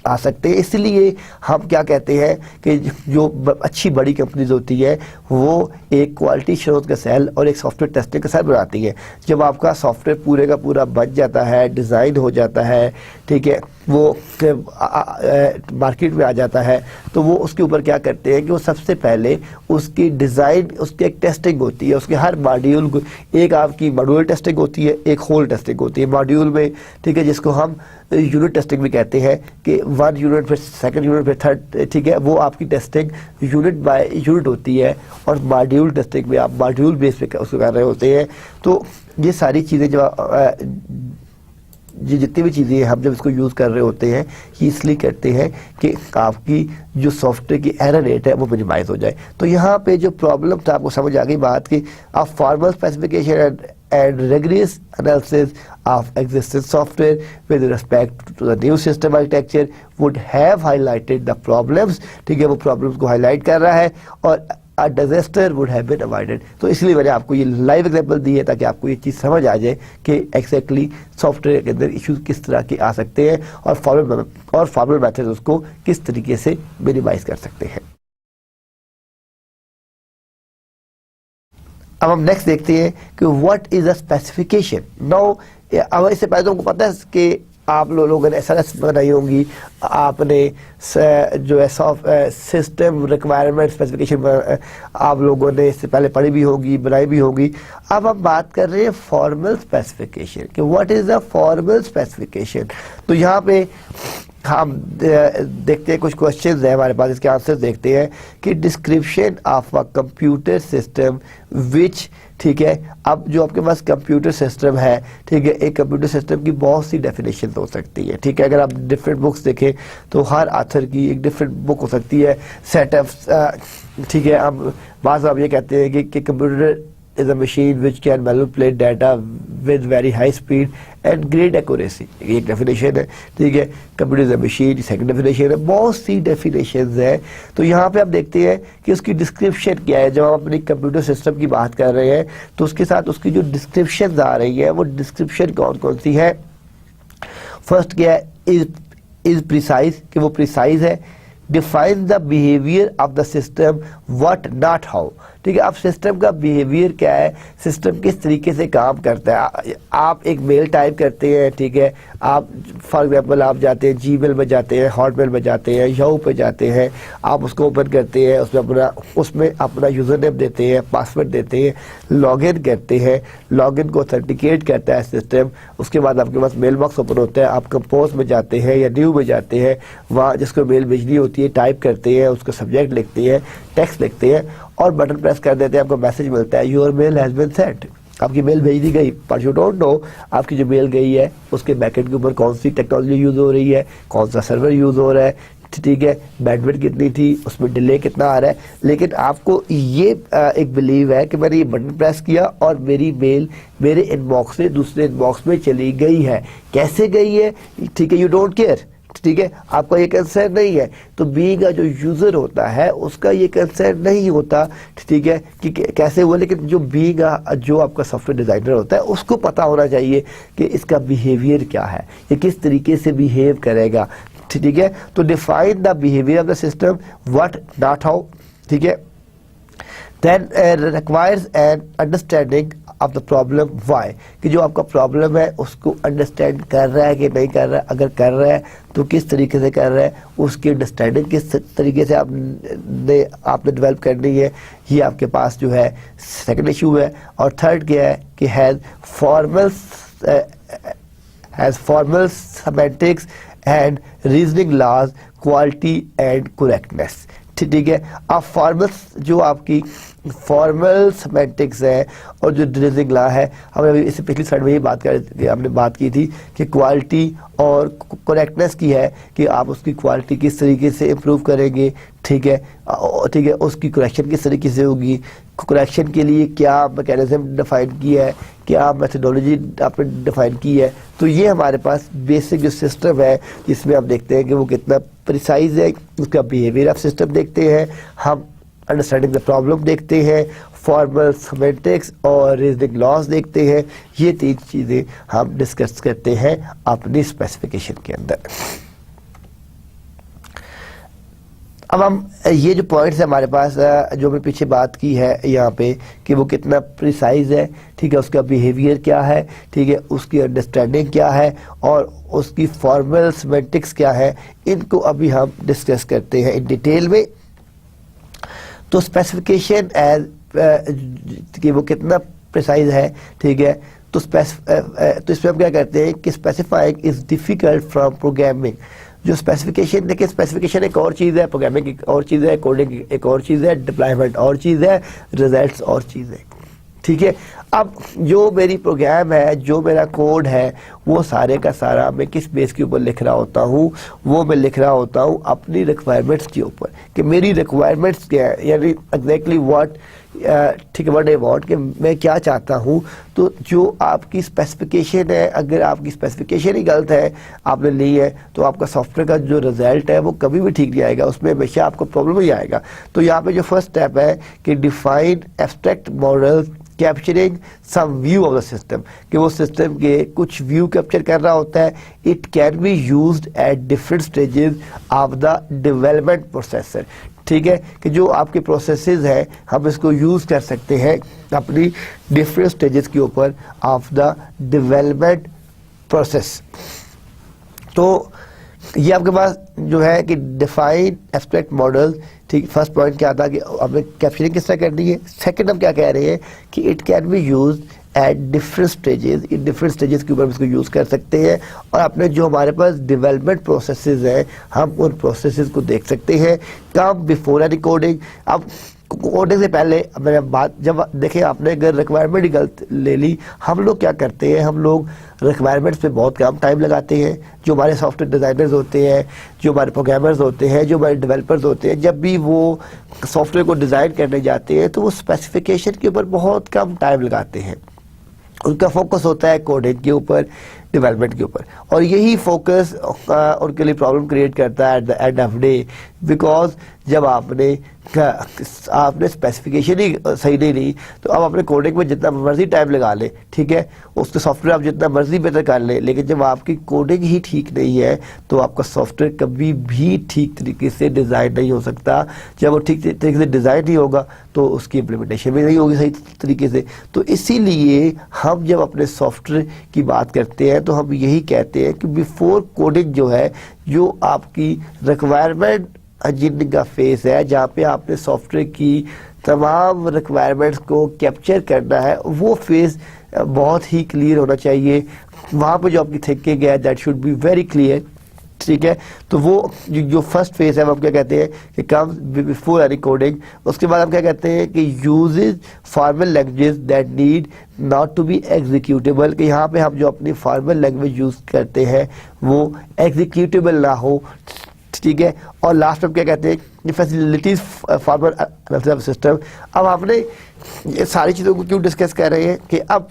आ सकते हैं। इसलिए हम क्या कहते हैं कि जो अच्छी बड़ी कंपनीज होती है वो एक क्वालिटी एश्योरेंस का सेल और एक सॉफ्टवेयर टेस्टिंग का सेल बनाती है। जब आपका सॉफ्टवेयर पूरे का पूरा बन जाता है, डिज़ाइन हो जाता है, ठीक है, वो मार्केट में आ जाता है, तो वो उसके ऊपर क्या करते हैं कि वो सबसे पहले उसकी डिज़ाइन, उसकी एक टेस्टिंग होती है, उसके हर मॉड्यूल को, एक आपकी मॉड्यूल टेस्टिंग होती है, एक होल टेस्टिंग होती है मॉड्यूल में, ठीक है, जिसको हम यूनिट टेस्टिंग भी कहते हैं कि 1 यूनिट फिर 2nd यूनिट फिर 3rd, ठीक है, वो आपकी टेस्टिंग यूनिट बाय यूनिट होती है। और मॉड्यूल टेस्टिंग में आप मॉड्यूल बेस पे उसको कर रहे होते हैं। तो ये सारी चीज़ें ये जितनी भी चीज़ें हैं हम जब इसको यूज़ कर रहे होते हैं ये इसलिए करते हैं कि आपकी जो सॉफ्टवेयर की एरर रेट है वो मिनिमाइज हो जाए। तो यहाँ पे जो प्रॉब्लम था आपको समझ आ गई बात कि आप formal specification and rigorous analysis of existing software with respect to the new system architecture would have highlighted the problems। ठीक है, वो problems को highlight कर रहा है और a disaster would have been avoided। तो इसलिए मैंने आपको ये लाइव एग्जाम्पल दी है ताकि आपको ये चीज़ समझ आ जाए कि एक्जैक्टली सॉफ्टवेयर के अंदर इश्यूज किस तरह के आ सकते हैं और फॉर्मल मेथड उसको किस तरीके से मिनिमाइज कर सकते हैं। अब हम नेक्स्ट देखते हैं कि what is a specification. Now अब इससे पहले तो हमको पता है कि आप लोगों ने एसएलएस बनाई होंगी, आपने जो है सिस्टम रिक्वायरमेंट स्पेसिफिकेशन आप लोगों ने इससे पहले पढ़ी भी होगी, बनाई भी होगी। अब हम बात कर रहे हैं फॉर्मल स्पेसिफिकेशन कि what is a formal specification. तो यहाँ पे हम देखते हैं कुछ क्वेश्चंस हैं हमारे पास, इसके आंसर देखते हैं कि description of a computer system which, ठीक है। अब जो आपके पास कंप्यूटर सिस्टम है, ठीक है, एक कंप्यूटर सिस्टम की बहुत सी डेफिनेशन हो सकती है, ठीक है। अगर आप डिफरेंट बुक्स देखें तो हर ऑथर की एक डिफरेंट बुक हो सकती है, सेटअप, ठीक है। अब बात आप ये कहते हैं कि computer is a machine which can manipulate data with very high speed and great accuracy। ये एक डेफिनेशन है, ठीक है। Computer is a machine second definition है, बहुत सी डेफिनेशंस है। तो यहाँ पे आप देखते हैं कि उसकी डिस्क्रिप्शन क्या है। जब हम अपनी कंप्यूटर सिस्टम की बात कर रहे हैं तो उसके साथ उसकी जो डिस्क्रिप्शन आ रही है वो डिस्क्रिप्शन कौन कौन सी है। फर्स्ट क्या है, इज प्रिसाइज, कि वो प्रिसाइज है। Define the behaviour of the system, what not how, ठीक है। अब सिस्टम का बिहेवियर क्या है, सिस्टम किस तरीके से काम करता है। आप एक मेल टाइप करते हैं, ठीक है, आप फॉर एग्जांपल आप जाते हैं जीमेल में जाते हैं, हॉटमेल में जाते हैं, याहू पे जाते हैं, आप उसको ओपन करते हैं, उसमें अपना यूज़र नेम देते हैं, पासवर्ड देते हैं, लॉगिन करते हैं, लॉगिन को ऑथेंटिकेट करता है सिस्टम। उसके बाद आपके पास मेल बॉक्स ओपन होता है, आप कंपोज में जाते हैं या न्यू में जाते हैं, वहाँ जिसको मेल भेजनी होती है टाइप करते हैं, उसका सब्जेक्ट लिखते हैं, टेक्स्ट लिखते हैं और बटन प्रेस कर देते हैं, आपको मैसेज मिलता है your mail has been sent, आपकी मेल भेज दी गई। बट यू डोंट नो आपकी जो मेल गई है उसके बैकएंड के ऊपर कौन सी टेक्नोलॉजी यूज़ हो रही है, कौन सा सर्वर यूज़ हो रहा है, ठीक है, बैंडविड्थ कितनी थी, उसमें डिले कितना आ रहा है। लेकिन आपको ये एक बिलीव है कि मैंने ये बटन प्रेस किया और मेरी मेल मेरे इनबॉक्स से दूसरे इनबॉक्स में चली गई है। कैसे गई है, ठीक है, यू डोंट केयर, ठीक है, आपका ये कंसर्न नहीं है। तो बीइंग जो यूजर होता है उसका ये कंसर्न नहीं होता, ठीक है, कि कैसे हुआ। लेकिन जो बीइंग जो आपका सॉफ्टवेयर डिजाइनर होता है उसको पता होना चाहिए कि इसका बिहेवियर क्या है, ये किस तरीके से बिहेव करेगा, ठीक है। तो define the behaviour of the system, what not how, ठीक है। Then requires an understanding of the problem why, कि जो आपका प्रॉब्लम है उसको अंडरस्टैंड कर रहा है कि नहीं कर रहा है, अगर कर रहा है तो किस तरीके से कर रहा है, उसकी अंडरस्टैंडिंग किस तरीके से आपने डेवलप करनी है। ये आपके पास जो है सेकंड इशू है। और थर्ड क्या है कि has formal semantics and reasoning laws, quality and correctness, ठीक है। अब फॉर्मल जो आपकी फॉर्मल सेमेंटिक्स है और जो रीजनिंग लॉ है, हमने अभी इससे पिछली स्लाइड में ही हमने बात की थी कि क्वालिटी और करेक्टनेस की है कि आप उसकी क्वालिटी किस तरीके से इम्प्रूव करेंगे, ठीक है, ठीक है, उसकी करेक्शन किस तरीके से होगी, करेक्शन के लिए क्या मैकेनिज्म डिफाइन किया है, क्या मेथडोलॉजी आपने डिफाइन की है। तो ये हमारे पास बेसिक जो सिस्टम है जिसमें हम देखते हैं कि वो कितना प्रिसाइज है, उसका बिहेवियर ऑफ सिस्टम देखते हैं, हम अंडरस्टैंडिंग द प्रॉब्लम देखते हैं, फॉर्मल सेमेंटिक्स और रीजनिंग लॉज देखते हैं। ये तीन चीज़ें हम डिस्कस करते हैं अपनी स्पेसिफिकेशन के अंदर। अब हम ये जो पॉइंट्स है हमारे पास जो हमने पीछे बात की है यहाँ पे कि वो कितना प्रिसाइज है, ठीक है, उसका बिहेवियर क्या है, ठीक है, उसकी अंडरस्टैंडिंग क्या है और उसकी फॉर्मल सेमेंटिक्स क्या है, इनको अभी हम डिस्कस करते हैं इन डिटेल में। तो स्पेसिफिकेशन एज कि वो कितना प्रिसाइज है, ठीक है। तो इसमें हम क्या करते हैं कि specifying is difficult from programming. जो स्पेसिफिकेशन, देखिए स्पेसिफिकेशन एक और चीज़ है, प्रोग्रामिंग एक और चीज़ है, कोडिंग एक और चीज़ है, डिप्लॉयमेंट और चीज़ है, रिजल्ट्स और चीज़ है, ठीक है। अब जो मेरी प्रोग्राम है, जो मेरा कोड है, वो सारे का सारा मैं किस बेस के ऊपर लिख रहा होता हूँ, वो मैं लिख रहा होता हूँ अपनी रिक्वायरमेंट्स के ऊपर कि मेरी रिक्वायरमेंट्स क्या है, यानी एग्जैक्टली व्हाट, ठीक है, व्हाट आई वांट, कि मैं क्या चाहता हूँ। तो जो आपकी स्पेसिफिकेशन है, अगर आपकी स्पेसिफिकेशन ही गलत है, आपने ली है, तो आपका सॉफ्टवेयर का जो रिजल्ट है वो कभी भी ठीक नहीं आएगा, उसमें हमेशा आपको प्रॉब्लम ही आएगा। तो यहाँ पे जो फर्स्ट स्टेप है कि define abstract model capturing some view of the system, कि वो सिस्टम के कुछ व्यू कैप्चर कर रहा होता है। It can be used at different stages of the development processor, ठीक है, कि जो आपके प्रोसेसेस है हम इसको यूज कर सकते हैं अपनी डिफरेंट स्टेजेस के ऊपर ऑफ द डेवलपमेंट प्रोसेस। तो ये आपके पास जो है कि डिफाइन एब्स्ट्रैक्ट मॉडल, ठीक। फर्स्ट पॉइंट क्या था कि हमें कैप्चरिंग किस तरह करनी है। सेकंड हम क्या कह रहे हैं कि it can be used at different stages, in different stages के ऊपर हम इसको यूज़ कर सकते हैं, और अपने जो हमारे पास डेवलपमेंट प्रोसेसेस हैं हम उन प्रोसेसेस को देख सकते हैं। कम बिफोर एनी कोडिंग, अब कोडिंग से पहले मैंने बात, जब देखें आपने अगर रिक्वायरमेंट ही गलत ले ली, हम लोग क्या करते हैं, हम लोग रिक्वायरमेंट्स पे बहुत कम टाइम लगाते हैं। जो हमारे सॉफ्टवेयर डिज़ाइनर्स होते हैं, जो हमारे प्रोग्रामर्स होते हैं, जो हमारे डेवलपर्स होते हैं, जब भी वो सॉफ्टवेयर को डिज़ाइन करने जाते हैं तो वो स्पेसिफिकेशन के ऊपर बहुत कम टाइम लगाते हैं। उनका फोकस होता है कोडिंग के ऊपर, डेवलपमेंट के ऊपर, और यही फोकस उनके लिए प्रॉब्लम क्रिएट करता है at the end of day. Because जब आपने स्पेसिफिकेशन ही सही नहीं ली, तो अब अपने कोडिंग में जितना मर्जी टाइम लगा ले, ठीक है, उसके सॉफ्टवेयर आप जितना मर्जी बेहतर कर ले, लेकिन जब आपकी कोडिंग ही ठीक नहीं है तो आपका सॉफ्टवेयर कभी भी ठीक तरीके से डिज़ाइन नहीं हो सकता। जब वो ठीक तरीके से डिज़ाइन नहीं होगा तो उसकी इम्प्लीमेंटेशन भी नहीं होगी सही तरीके से। तो इसीलिए हम जब अपने सॉफ्टवेयर की बात करते हैं तो हम यही कहते हैं कि बिफोर कोडिंग जो है, जो आपकी रिक्वायरमेंट इंजीनियरिंग का फेस है, जहाँ पे आपने सॉफ्टवेयर की तमाम रिक्वायरमेंट्स को कैप्चर करना है, वो फेस बहुत ही क्लियर होना चाहिए। वहाँ पे जो आपकी थिंकिंग है that should be very clear, ठीक है। तो वो जो फर्स्ट फेज है वो हम क्या कहते हैं कि कम्स बिफोर एनी कोडिंग। उसके बाद हम क्या कहते हैं कि uses formal languages that need not to be executable, कि यहाँ पे हम जो अपनी फॉर्मल लैंग्वेज यूज करते हैं वो एग्जीक्यूटेबल ना हो, ठीक है। और लास्ट में क्या कहते हैं फैसिलिटीज फॉर्मल सिस्टम। अब हमने ये सारी चीज़ों को क्यों डिस्कस कर रहे हैं कि अब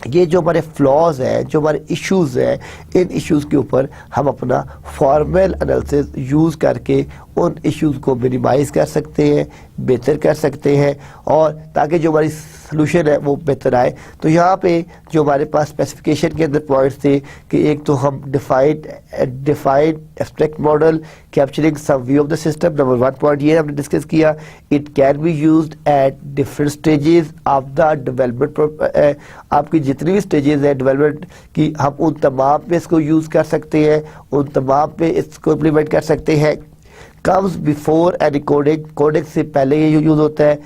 ये जो हमारे फ्लॉज हैं, जो हमारे इश्यूज हैं, इन इश्यूज के ऊपर हम अपना फॉर्मल एनालिसिस यूज़ करके उन इश्यूज को मिनिमाइज कर सकते हैं, बेहतर कर सकते हैं, और ताकि जो हमारी सोल्यूशन है वो बेहतर आए। तो यहाँ पे जो हमारे पास स्पेसिफिकेशन के अंदर पॉइंट्स थे कि एक तो हम defined abstract model capturing some view of the system, number 1 point ये हमने डिस्कस किया। It can be used at different stages of the development, आपकी जितनी भी स्टेजेस हैं डेवलपमेंट की, हम उन तमाम पे इसको यूज़ कर सकते हैं, उन तमाम पे इसको इम्प्लीमेंट कर सकते हैं। Comes before any coding, coding से पहले ये यूज होता है।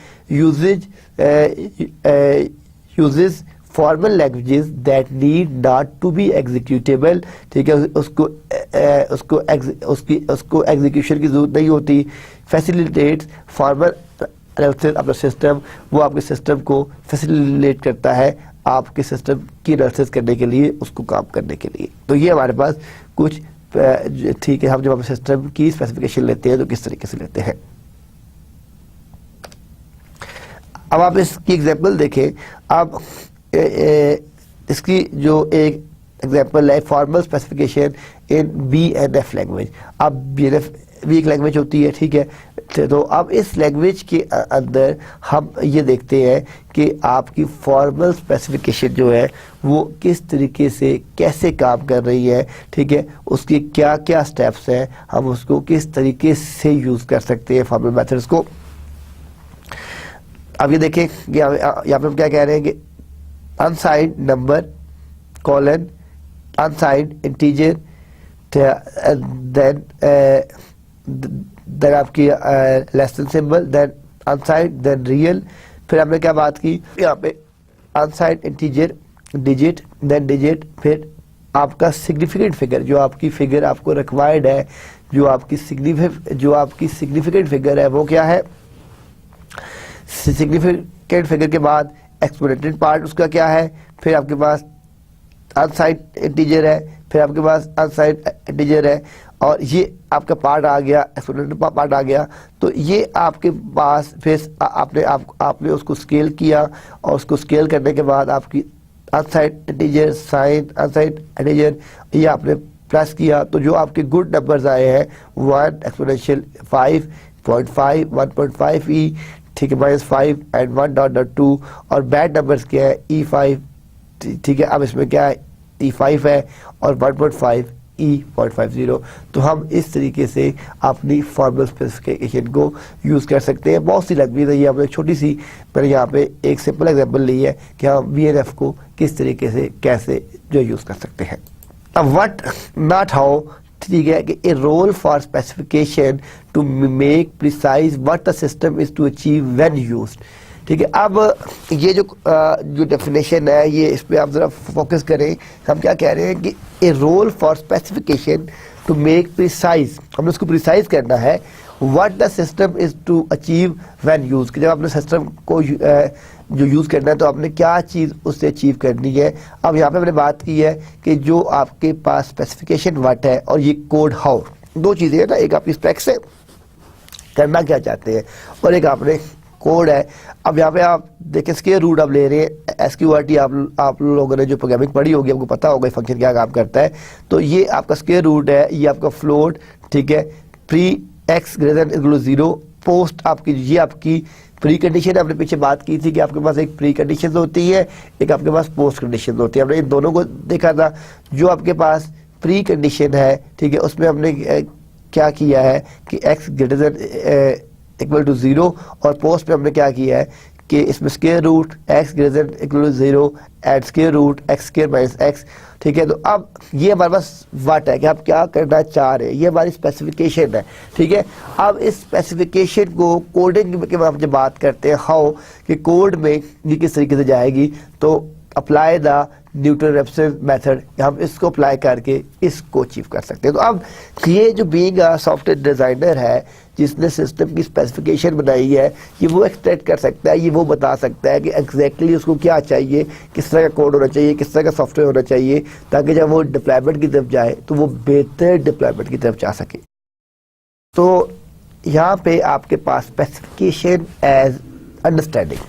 Uses formal languages that need not to be executable, ठीक है, उसको एग्जीक्यूशन की जरूरत नहीं होती। Facilitates formal analysis of the system, वो आपके सिस्टम को फैसिलिटेट करता है आपके सिस्टम की एनालिसिस करने के लिए, उसको काम करने के लिए। तो ये हमारे पास कुछ, ठीक है, हम जब अपने सिस्टम की स्पेसिफिकेशन लेते हैं तो किस तरीके से लेते हैं। अब आप इसकी एग्जांपल देखें। अब इसकी जो एक एग्जांपल है फॉर्मल स्पेसिफिकेशन इन BNF लैंग्वेज। अब BNF भी एक लैंग्वेज होती है, ठीक है। तो अब इस लैंग्वेज के अंदर हम ये देखते हैं कि आपकी फॉर्मल स्पेसिफिकेशन जो है वो किस तरीके से कैसे काम कर रही है, ठीक है, उसके क्या क्या स्टेप्स हैं, हम उसको किस तरीके से यूज़ कर सकते हैं फॉर्मल मेथड्स को। अब ये देखें कि यहाँ पे हम क्या कह रहे हैं कि unsigned number colon unsigned integer, then आपकी less than symbol, then unsigned, then real. फिर हमने क्या बात की यहाँ पे unsigned integer digit, then digit, फिर आपका सिग्निफिकेंट फिगर, जो आपकी फिगर आपको रिक्वायर्ड है, जो आपकी सिग्निफिकेंट फिगर है वो क्या है। सिग्निफिकेंट फिगर के बाद एक्सपोनेंटेड पार्ट उसका क्या है, फिर आपके पास अनसाइंड इंटीजर है, फिर आपके पास अनसाइंड इंटीजर है, और ये आपका पार्ट आ गया, एक्सपोनेंटेड पार्ट आ गया। तो ये आपके पास फिर आपने उसको स्केल किया, और उसको स्केल करने के बाद आपकी unsigned integer, sign unsigned integer, ये आपने प्लस किया, तो जो आपके गुड नंबर्स आए हैं 1 एक्सपोनेंशियल 5.5 1.5e, ठीक है, -5 एंड 1.2, और बैड नंबर्स क्या है E5, ठीक है। अब इसमें क्या है E5 है और 1.5 E.50। तो हम इस तरीके से अपनी फॉर्मल स्पेसिफिकेशन को यूज़ कर सकते हैं। बहुत सी लैंग्वेज है, ये हमने छोटी सी मैंने यहाँ पे एक सिंपल एग्जांपल ली है कि हम VNF को किस तरीके से कैसे जो यूज़ कर सकते हैं। अब व्हाट नॉट हाउ, ठीक है, कि a role for specification to make precise what the system is to achieve when used, ठीक है। अब ये जो डेफिनेशन है, ये इस पर आप ज़रा फोकस करें। हम क्या कह रहे हैं कि a role for specification to make precise, हमने उसको प्रिसाइज करना है what the system is to achieve when use, कि जब आपने सिस्टम को जो यूज़ करना है तो आपने क्या चीज़ उससे अचीव करनी है। अब यहाँ पे हमने बात की है कि जो आपके पास स्पेसिफिकेशन व्हाट है और ये कोड हाउ, दो चीज़ें हैं ना, एक आपकी स्पेक्स है करना क्या चाहते हैं, और एक आपने कोड है। अब यहाँ पे आप देखें स्क्वायर रूट आप ले रहे हैं, SQRT आप लोगों ने जो प्रोग्रामिंग पढ़ी होगी आपको पता होगा फंक्शन क्या काम करता है। तो ये आपका स्क्वायर रूट है, ये आपका फ्लोट, ठीक है, pre x greater equal to 0, post आपकी, ये आपकी प्री कंडीशन है। आपने पीछे बात की थी कि आपके पास एक प्री कंडीशन होती है, एक आपके पास पोस्ट कंडीशन होती है। हमने इन दोनों को देखा था। जो आपके पास प्री कंडीशन है, ठीक है, उसमें हमने क्या किया है कि x ग्रेटर इक्वल टू 0, और पोस्ट पे हमने क्या किया है कि इसमें square root x greater equal to 0 and square root x square minus x, ठीक है। तो अब ये हमारे पास व्हाट है कि आप क्या करना चाह रहे हैं, ये हमारी स्पेसिफिकेशन है, ठीक है। अब इस स्पेसिफिकेशन को कोडिंग के बाद जब बात करते हैं हाउ, कि कोड में ये किस तरीके से जाएगी, तो अप्लाई द न्यूटन रेफसन मेथड, हम इसको अप्लाई करके इसको अचीव कर सकते हैं। तो अब ये जो बीइंग अ सॉफ्टवेयर डिज़ाइनर है जिसने सिस्टम की स्पेसिफिकेशन बनाई है, ये वो एक्सट्रैक्ट कर सकता है, ये वो बता सकता है कि एग्जैक्टली उसको क्या चाहिए, किस तरह का कोड होना चाहिए, किस तरह का सॉफ्टवेयर होना चाहिए, ताकि जब वो डिप्लॉयमेंट की तरफ जाए तो वो बेहतर डिप्लॉयमेंट की तरफ जा सके। तो यहाँ पे आपके पास स्पेसिफिकेशन एज अंडरस्टैंडिंग।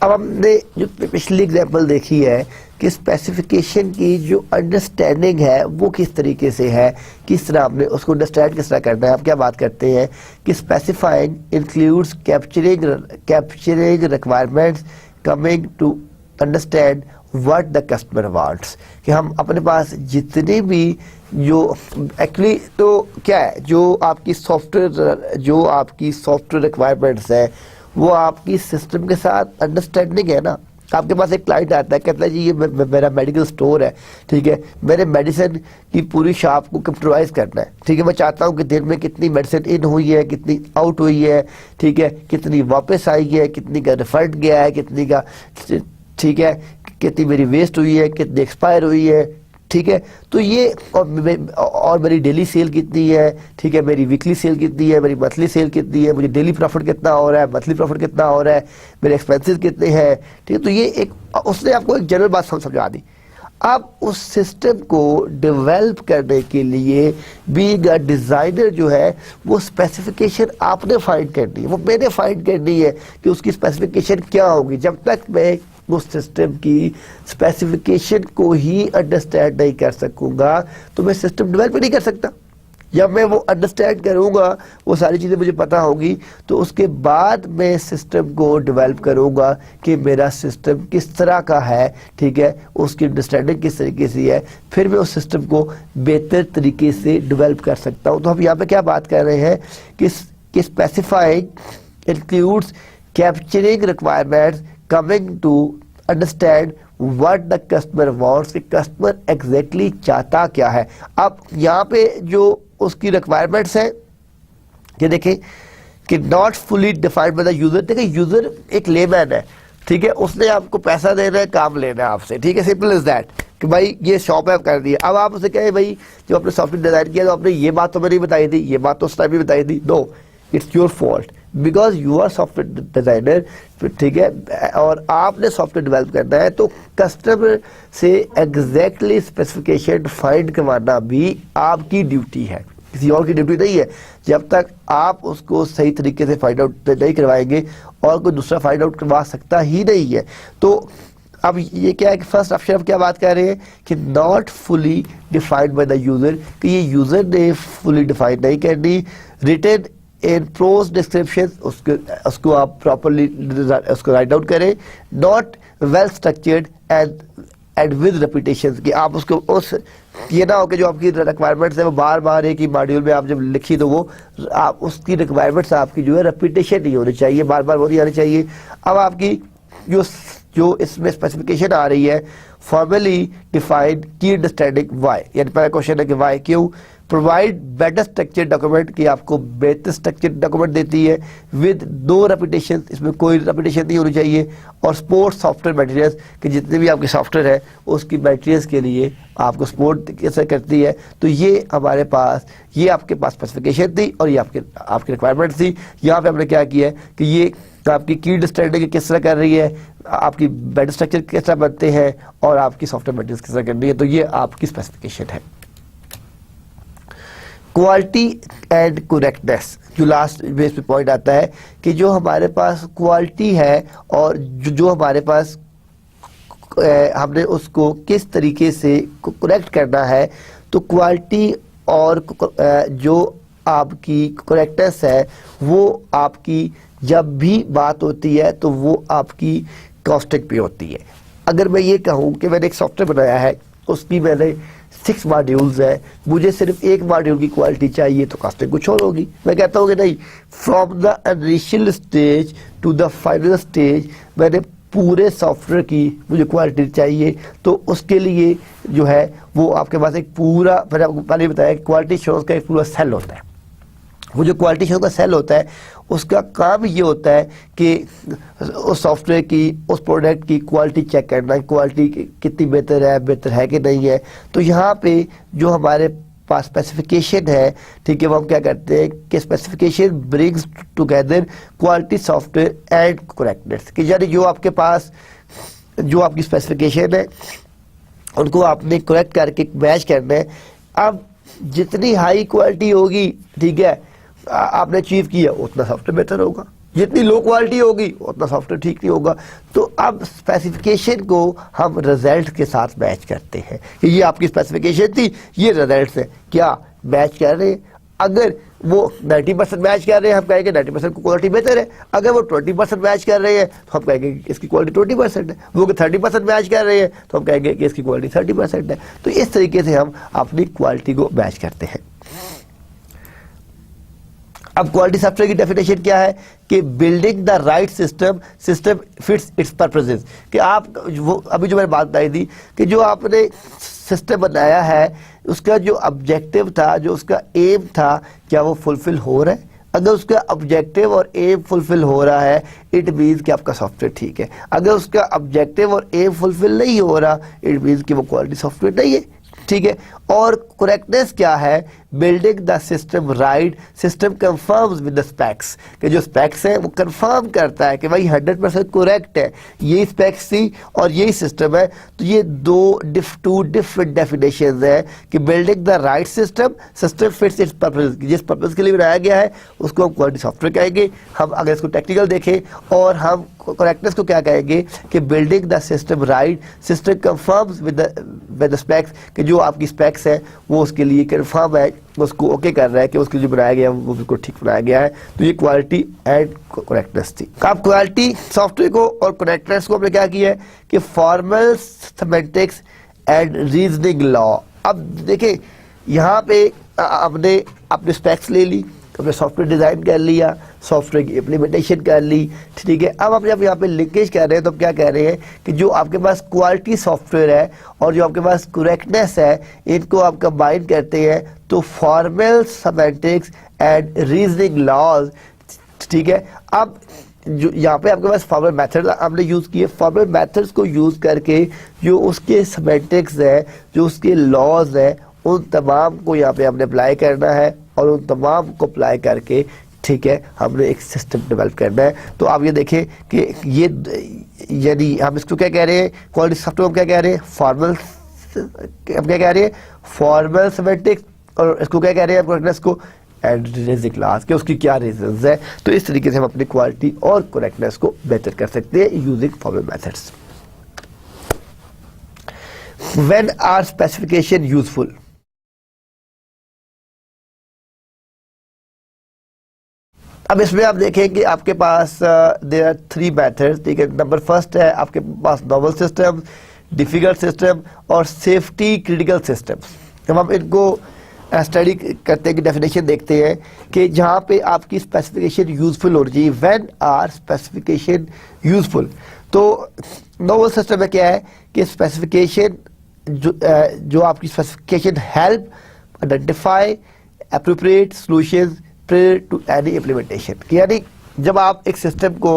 अब हमने जो पिछली एग्जांपल देखी है कि स्पेसिफिकेशन की जो अंडरस्टैंडिंग है वो किस तरीके से है, किस तरह हमने उसको अंडरस्टैंड किस तरह करना है। आप क्या बात करते हैं कि specifying includes capturing requirements coming to understand what the customer wants, कि हम अपने पास जितने भी जो एक्चुअली तो क्या है जो आपकी सॉफ्टवेयर रिक्वायरमेंट्स है वो आपकी सिस्टम के साथ अंडरस्टैंडिंग है ना। आपके पास एक क्लाइंट आता है, कहता है जी ये मेरा मेडिकल स्टोर है, ठीक है, मैंने मेडिसिन की पूरी शॉप को कंप्यूटराइज करना है, ठीक है, मैं चाहता हूँ कि दिन में कितनी मेडिसिन इन हुई है, कितनी आउट हुई है, ठीक है, कितनी वापस आई है, कितनी का रिफंड गया है, कितनी का, ठीक है, कितनी मेरी वेस्ट हुई है, कितनी एक्सपायर हुई है, ठीक है। तो ये और मेरी डेली सेल कितनी है, ठीक है, मेरी वीकली सेल कितनी है, मेरी मंथली सेल कितनी है, मुझे डेली प्रॉफिट कितना हो रहा है, मंथली प्रॉफिट कितना हो रहा है, मेरे एक्सपेंसेस कितने हैं, ठीक है। तो ये एक उसने आपको एक जनरल बात समझा दी। अब उस सिस्टम को डेवलप करने के लिए बीइंग अ डिज़ाइनर जो है वो स्पेसिफिकेशन आपने फाइंड करनी है, वो मैंने फाइंड करनी है कि उसकी स्पेसिफिकेशन क्या होगी। जब तक मैं उस सिस्टम की स्पेसिफिकेशन को ही अंडरस्टैंड नहीं कर सकूंगा तो मैं सिस्टम डेवलप नहीं कर सकता। जब मैं वो अंडरस्टैंड करूंगा, वो सारी चीज़ें मुझे पता होगी, तो उसके बाद मैं सिस्टम को डेवलप करूंगा कि मेरा सिस्टम किस तरह का है, ठीक है, उसकी अंडरस्टैंडिंग किस तरीके से है, फिर मैं उस सिस्टम को बेहतर तरीके से डेवलप कर सकता हूँ। तो हम यहाँ पे क्या बात कर रहे हैं कि specifying includes capturing requirements coming to understand what the customer wants, कि कस्टमर एग्जैक्टली चाहता क्या है। अब यहाँ पे जो उसकी रिक्वायरमेंट्स हैं कि देखें कि not fully defined by the user. देखिए यूजर एक लेमैन है, ठीक है, उसने आपको पैसा देना है, काम लेना है आपसे, ठीक है, सिंपल इज दैट कि भाई ये शॉप है कर दी। अब आप उसे कहें भाई जब आपने सॉफ्टवेयर डिजाइन किया तो आपने ये बात तो मैंने नहीं बताई थी, ये बात तो उस टाइम भी बताई थी, no it's your fault, because you are software designer, ठीक है, और आपने सॉफ्टवेयर डेवलप करना है, तो कस्टमर से एग्जैक्टली स्पेसिफिकेशन फाइंड करवाना भी आपकी ड्यूटी है, किसी और की ड्यूटी नहीं है। जब तक आप उसको सही तरीके से फाइंड आउट नहीं करवाएंगे और कोई दूसरा फाइंड आउट करवा सकता ही नहीं है। तो अब ये क्या है कि फर्स्ट ऑप्शन हम क्या बात कर रहे हैं कि not fully defined by the user, कि ये यूजर ने फुली डिफाइन नहीं करनी। रिटन इन प्रोज डिस्क्रिप्शन, उसको आप प्रॉपरली उसको राइट आउट करें। Not well structured and with repetition, कि आप उसको उस ये ना हो कि जो आपकी रिक्वायरमेंट्स है वो बार बार एक ही मॉड्यूल में आप जब लिखी तो वो आप उसकी रिक्वायरमेंट्स आपकी जो है रेपिटेशन नहीं होनी चाहिए, बार बार वो नहीं आनी चाहिए। अब आपकी जो इसमें स्पेसिफिकेशन आ रही है, फॉर्मली डिफाइंड की अंडरस्टैंडिंग वाई, यानी पहला क्वेश्चन है कि वाई, क्यों। प्रोवाइड बेटर स्ट्रक्चर डॉक्यूमेंट, की आपको बेहतर स्ट्रक्चर डॉक्यूमेंट देती है विद नो रेपिटेशन, इसमें कोई रेपिटेशन नहीं होनी चाहिए। और सपोर्ट सॉफ्टवेयर मटेरियल्स, कि जितने भी आपके सॉफ्टवेयर है उसकी मटेरियल्स के लिए आपको सपोर्ट कैसे करती है। तो ये हमारे पास, ये आपके पास स्पेसिफिकेशन थी और ये आपकी रिक्वायरमेंट थी। यहाँ पे हमने क्या किया है कि ये आपकी की अंडरस्टैंडिंग किस तरह कर रही है, आपकी बेटर स्ट्रक्चर किस तरह बनते हैं और आपकी सॉफ्टवेयर मटेरियल्स किस तरह करनी है, तो ये आपकी स्पेसिफिकेशन है। क्वालिटी एंड करेक्टनेस, जो लास्ट बेस पे पॉइंट आता है कि जो हमारे पास क्वालिटी है और जो हमारे पास हमने उसको किस तरीके से करेक्ट करना है। तो क्वालिटी और जो आपकी करेक्टनेस है वो आपकी जब भी बात होती है तो वो आपकी कॉस्टिंग पे होती है। अगर मैं ये कहूँ कि मैंने एक सॉफ्टवेयर बनाया है, उसकी मैंने 6 मॉड्यूल्स है, मुझे सिर्फ एक मॉड्यूल की क्वालिटी चाहिए, तो कॉस्टिंग कुछ और होगी। मैं कहता हूँ कि नहीं, from the initial stage to the final stage मैंने पूरे सॉफ्टवेयर की मुझे क्वालिटी चाहिए। तो उसके लिए जो है वो आपके पास एक पूरा, मैंने आपको पहले बताया क्वालिटी एश्योरेंस का एक पूरा सेल होता है। वो जो क्वालिटी एश्योरेंस का सेल होता है उसका काम ये होता है कि उस सॉफ्टवेयर की, उस प्रोडक्ट की क्वालिटी चेक करना, क्वालिटी कितनी बेहतर है कि नहीं है। तो यहाँ पे जो हमारे पास स्पेसिफिकेशन है, ठीक है, वो हम क्या करते हैं कि specification brings together quality software and correctness, कि यानी जो आपके पास जो आपकी स्पेसिफिकेशन है उनको आपने करेक्ट करके मैच करना है। अब जितनी हाई क्वालिटी होगी, ठीक है, आपने अचीव किया, उतना सॉफ्टवेयर बेहतर होगा। जितनी लो क्वालिटी होगी उतना सॉफ्टवेयर ठीक नहीं होगा। तो अब स्पेसिफिकेशन को हम रिजल्ट के साथ मैच करते हैं कि ये आपकी स्पेसिफिकेशन थी, ये रिजल्ट्स है, क्या मैच कर रहे हैं। अगर वो 90% मैच कर रहे हैं, हम कहेंगे 90% की क्वालिटी बेहतर है। अगर वो 20% मैच कर रहे हैं तो हम कहेंगे कि इसकी क्वालिटी 20% है। वो 30% मैच कर रहे हैं तो हम कहेंगे कि इसकी क्वालिटी 30% है। तो इस तरीके से हम अपनी क्वालिटी को मैच करते हैं। अब क्वालिटी सॉफ्टवेयर की डेफिनेशन क्या है कि building the right system fits it's purposes, कि आप वो अभी जो मैंने बात बताई थी कि जो आपने सिस्टम बनाया है उसका जो ऑब्जेक्टिव था, जो उसका एम था, क्या वो फुलफिल हो रहा है। अगर उसका ऑब्जेक्टिव और एम फुलफिल हो रहा है इट मीन्स कि आपका सॉफ्टवेयर ठीक है। अगर उसका ऑब्जेक्टिव और एम फुलफिल नहीं हो रहा इट मीन्स कि वो क्वालिटी सॉफ्टवेयर नहीं है, ठीक है। और करेक्टनेस क्या है, building the system right, system confirms with the specs, कि जो स्पेक्स है वो कंफर्म करता है कि भाई 100% करेक्ट है, ये स्पेक्स थी और यही सिस्टम है। तो ये टू डिफरेंट डेफिनेशंस है कि building the right system fits it's purpose, जिस पर्पस के लिए बनाया गया है उसको हम क्वालिटी सॉफ्टवेयर कहेंगे। हम अगर इसको टेक्निकल देखें और हम करेक्टनेस को क्या कहेंगे कि building the system right, system confirms with the specs, कि जो आपकी स्पेक्स है वो उसके लिए कंफर्म है, उसको ओके कर रहा है कि उसके लिए बनाया गया वो बिल्कुल ठीक बनाया गया है। तो ये क्वालिटी एंड करेक्टनेस थी। अब क्वालिटी सॉफ्टवेयर को और करेक्टनेस को हमने क्या किया है कि formal semantics and reasoning law. अब देखिए यहाँ पे आपने अपने स्पेक्स ले ली, हमने सॉफ्टवेयर डिज़ाइन कर लिया, सॉफ्टवेयर की इम्प्लीमेंटेशन कर ली, ठीक है। अब हम जब यहाँ पे लिंकेज कर रहे हैं तो हम क्या कह रहे हैं कि जो आपके पास क्वालिटी सॉफ्टवेयर है और जो आपके पास करेक्टनेस है इनको आप कंबाइन करते हैं तो formal semantics and reasoning laws, ठीक है। अब जो यहाँ पे आपके पास फॉर्मल मेथड हमने यूज़ किए, फॉर्मल मेथड्स को यूज़ करके जो उसके सिमेंटिक्स है, जो उसके लॉज है, उन तमाम को यहाँ पे हमने अप्लाई करना है और उन तमाम को अप्लाई करके ठीक है, हमने एक सिस्टम डेवलप करना है। तो आप ये देखें कि ये यानी हम इसको क्या कह रहे हैं, क्वालिटी सिस्टम हम क्या कह रहे हैं, फॉर्मल, हम क्या कह रहे हैं, फॉर्मल सिमेंटिक्स, और इसको क्या कह रहे हैं करेक्टनेस को, एंड क्लास के उसकी क्या रीजंस है। तो इस तरीके से हम अपनी क्वालिटी और करेक्टनेस को बेहतर कर सकते हैं using formal methods. When are specification useful, अब इसमें आप देखें कि आपके पास देयर आर 3 मेथड्स, ठीक है। नंबर फर्स्ट है आपके पास नॉवल सिस्टम, डिफिकल्ट सिस्टम और सेफ्टी क्रिटिकल सिस्टम्स। जब हम इनको स्टडी करते हैं कि डेफिनेशन देखते हैं कि जहाँ पे आपकी स्पेसिफिकेशन यूजफुल होनी चाहिए, व्हेन आर स्पेसिफिकेशन यूजफुल। तो नॉवल सिस्टम में क्या है कि स्पेसिफिकेशन जो आपकी specification help identify appropriate solutions prior to any implementation। यानी जब आप एक सिस्टम को,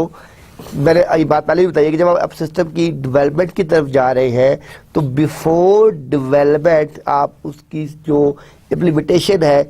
मैंने ये बात पहले भी बताई कि जब आप सिस्टम की डेवलपमेंट की तरफ जा रहे हैं तो बिफोर डेवलपमेंट आप उसकी जो इम्प्लीमेंटेशन है,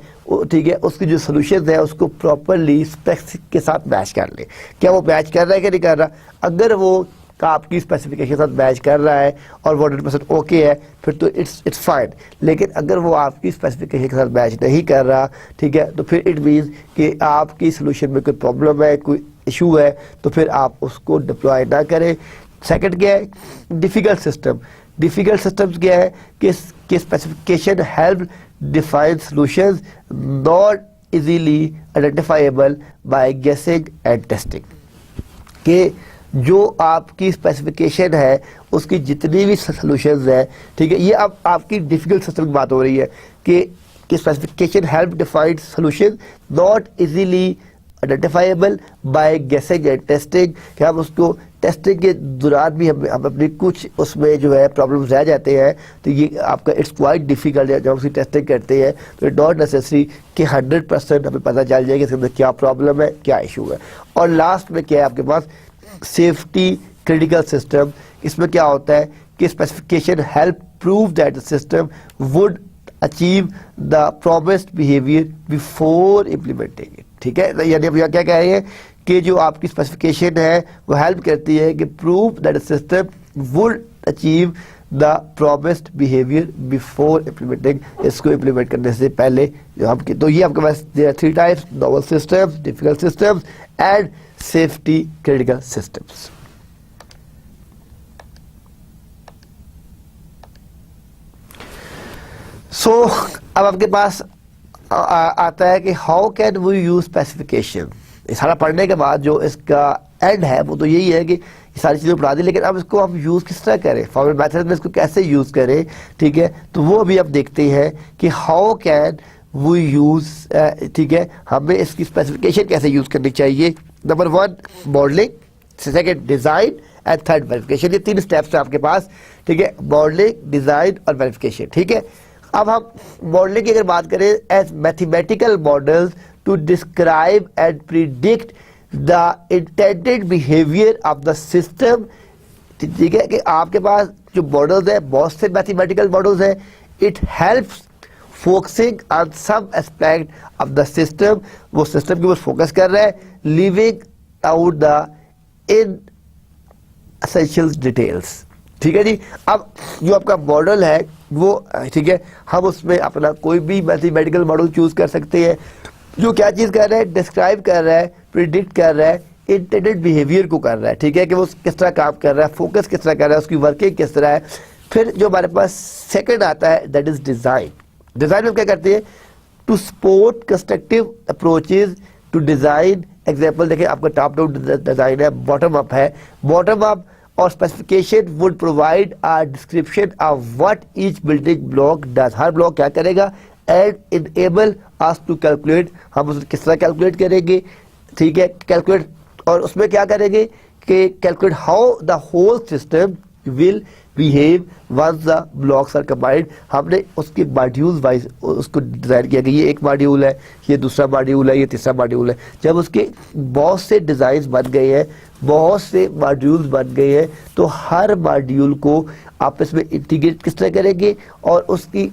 ठीक है, उसकी जो सोल्यूशन है उसको प्रॉपरली स्पेक्स के साथ मैच कर लें। क्या वो मैच कर रहा है कि नहीं कर रहा? अगर वो का आपकी स्पेसिफिकेशन के साथ मैच कर रहा है और वो 100% ओके है, फिर तो इट्स फाइन। लेकिन अगर वो आपकी स्पेसिफिकेशन के साथ मैच नहीं कर रहा, ठीक है, तो फिर इट मीन्स कि आपकी सोल्यूशन में कोई प्रॉब्लम है, कोई इशू है, तो फिर आप उसको डिप्लॉय ना करें। सेकंड क्या है, डिफिकल्ट सिस्टम। डिफिकल्ट सिस्टम्स क्या है कि specification help define solutions not easily identifiable by guessing and testing. कि जो आपकी स्पेसिफिकेशन है उसकी जितनी भी सॉल्यूशंस है, ठीक है, ये अब आपकी डिफिकल्ट सिस्टम की बात हो रही है कि specification help defined solution not easily identifiable by guessing and testing. कि हम उसको टेस्टिंग के दौरान भी हम अपनी कुछ उसमें जो है प्रॉब्लम्स रह जाते हैं, तो ये आपका इट्स क्वाइट डिफिकल्ट है। जब हम उसकी टेस्टिंग करते हैं तो इट नॉट नेसेसरी कि 100% हमें पता चल जाएगा इसके अंदर क्या प्रॉब्लम है, क्या इशू है। और लास्ट में क्या है आपके पास, सेफ्टी क्रिटिकल सिस्टम। इसमें क्या होता है कि specification help prove that the system would achieve the promised behaviour before implementing it. ठीक है, यानी अब यहाँ क्या कह रहे हैं कि जो आपकी स्पेसिफिकेशन है वो हेल्प करती है कि prove that the system would achieve the promised behaviour before implementing. इसको इम्प्लीमेंट करने से पहले जो हम, तो ये आपके पास 3 types, novel systems, difficult systems and safety critical systems. So अब आपके पास आता है कि how can we use specification. ये सारा पढ़ने के बाद जो इसका एंड है वो तो यही है कि ये सारी चीज़ें पढ़ा दी, लेकिन अब इसको हम यूज़ किस तरह करें, फॉर्मल मेथड में इसको कैसे यूज़ करें, ठीक है, तो वो अभी आप देखते हैं कि हाउ कैन वी यूज़, ठीक है, हमें इसकी स्पेसिफिकेशन कैसे यूज़ करनी चाहिए। Number 1 modelling, second design and third verification. ये 3 स्टेप्स हैं आपके पास, ठीक है, मॉडलिंग, डिज़ाइन और वेरिफिकेशन। ठीक है, अब हम मॉडलिंग की अगर बात करें, as mathematical models to describe and predict the intended behaviour of the system. ठीक है, कि आपके पास जो मॉडल्स है, बहुत से मैथमेटिकल मॉडल्स हैं, it helps focusing on some aspect of the system. वो सिस्टम के ऊपर फोकस कर रहा है, leaving out the inessential details. ठीक है जी, अब जो आपका मॉडल है वो, ठीक है, हम उसमें अपना कोई भी मैथमेटिकल मॉडल चूज कर सकते हैं जो क्या चीज़ कर रहा है, डिस्क्राइब कर रहा है, प्रिडिक्ट कर रहा है, इंटेंडेड बिहेवियर को कर रहा है। ठीक है, कि वो किस तरह काम कर रहा है, फोकस किस तरह कर रहा है, उसकी वर्किंग किस तरह है। फिर जो हमारे पास सेकंड आता है, दैट इज डिज़ाइन। डिज़ाइन में क्या करते हैं, to support constructive approaches to design. Example देखें, आपका टॉप डाउन डिज़ाइन है, बॉटम अप है। बॉटम अप और specification would provide a description of what each building block does. हर ब्लॉक क्या करेगा, and enable us to calculate, हम उसे किस तरह कैलकुलेट करेंगे। ठीक है, कैलकुलेट, और उसमें क्या करेंगे कि calculate how the whole system will behave once the blocks are combined. हमने उसके मॉड्यूल वाइज उसको डिज़ाइन किया कि ये एक मॉड्यूल है, ये दूसरा मॉड्यूल है, ये तीसरा मॉड्यूल है। जब उसके बहुत से डिज़ाइन बन गए हैं, बहुत से मॉड्यूल्स बन गए हैं, तो हर मॉड्यूल को आपस में इंटीग्रेट किस तरह करेंगे और उसकी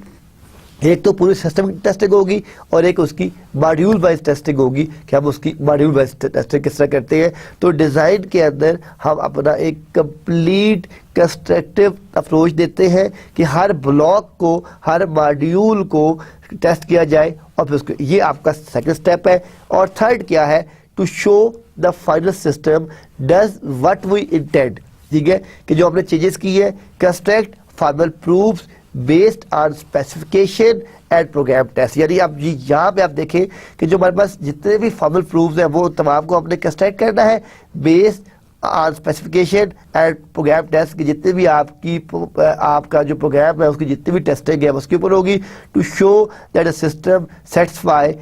एक तो पूरी सिस्टम की टेस्टिंग होगी और एक उसकी मॉड्यूल वाइज टेस्टिंग होगी कि हम उसकी मॉड्यूल वाइज टेस्टिंग किस तरह करते हैं। तो डिज़ाइन के अंदर हम अपना एक कंप्लीट कंस्ट्रक्टिव अप्रोच देते हैं कि हर ब्लॉक को, हर मॉड्यूल को टेस्ट किया जाए और फिर उसको, ये आपका सेकंड स्टेप है। और थर्ड क्या है, to show the final system does what we intend, ठीक है, कि जो हमने चेंजेस की है, construct formal proofs based on specification and program test. यानी आप यहाँ पे आप देखें कि जो हमारे पास जितने भी फॉर्मल प्रूफ्स हैं वो तमाम को हमने कंस्ट्रक्ट करना है based on specification and program test की, जितने भी आपका जो प्रोग्राम है उसकी जितनी भी टेस्टिंग है उसके ऊपर होगी, to show that the system satisfy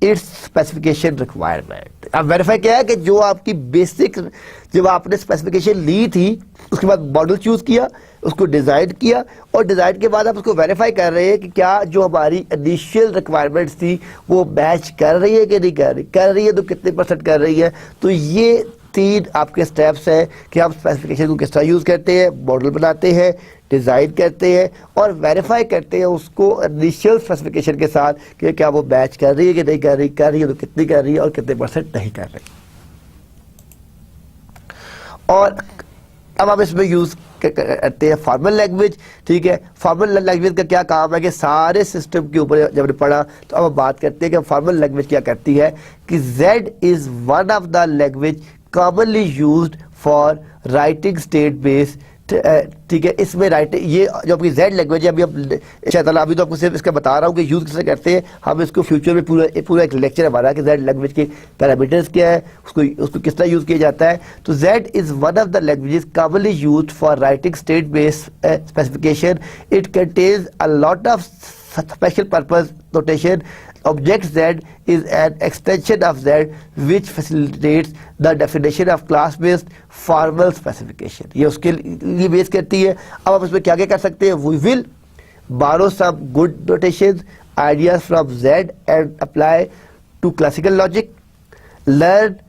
its specification requirement. अब वेरीफाई क्या है कि जो आपकी बेसिक, जब आपने स्पेसिफिकेशन ली थी उसके बाद मॉडल चूज किया, उसको डिज़ाइन किया और डिज़ाइन के बाद आप उसको वेरीफाई कर रहे हैं कि क्या जो हमारी इनिशियल रिक्वायरमेंट्स थी वो मैच कर रही है कि नहीं कर रही है तो कितने % कर रही है। तो ये 3 आपके स्टेप्स हैं कि हम स्पेसिफिकेशन को किस तरह यूज़ करते हैं, मॉडल बनाते हैं, डिज़ाइन करते हैं और वेरीफाई करते हैं उसको इनिशियल स्पेसिफिकेशन के साथ कि क्या वो मैच कर रही है कि नहीं कर रही है तो कितनी कर रही है और कितने % नहीं कर रही। और अब हम इसमें यूज़ करते हैं फॉर्मल लैंग्वेज, ठीक है। फॉर्मल लैंग्वेज का क्या काम है कि सारे सिस्टम के ऊपर जब हमने पढ़ा तो अब हम बात करते हैं कि फॉर्मल लैंग्वेज क्या करती है कि Z is one of the language commonly used for writing state base, ठीक है। इसमें राइटिंग, ये जो आपकी Z लैंग्वेज है, अभी तो आपको सिर्फ इसका बता रहा हूँ कि यूज़ कैसे करते हैं। हम इसको फ्यूचर में पूरा एक लेक्चर हमारा कि Z लैंग्वेज के पैरामीटर्स क्या है, उसको किस तरह यूज़ किया जाता है। तो Z is one of the languages commonly used for writing state based specification. It contains a lot of special purpose notation. Object Z is an extension of Z which facilitates the definition of class based formal specification. ये उसके लिए बेस करती है। अब आप इसमें क्या क्या कर सकते हैं, we will borrow some good notations ideas from Z and apply to classical logic, learn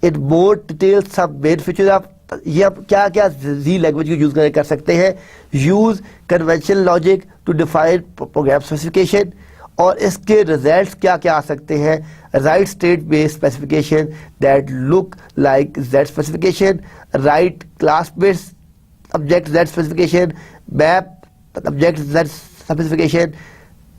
in more detail some main features of, ये आप क्या क्या Z लैंग्वेज को यूज कर सकते हैं। Use conventional logic to define program specification, और इसके रिजल्ट्स क्या क्या आ सकते हैं। Write state based specification that look like Z specification, write class based object Z specification, map object Z specification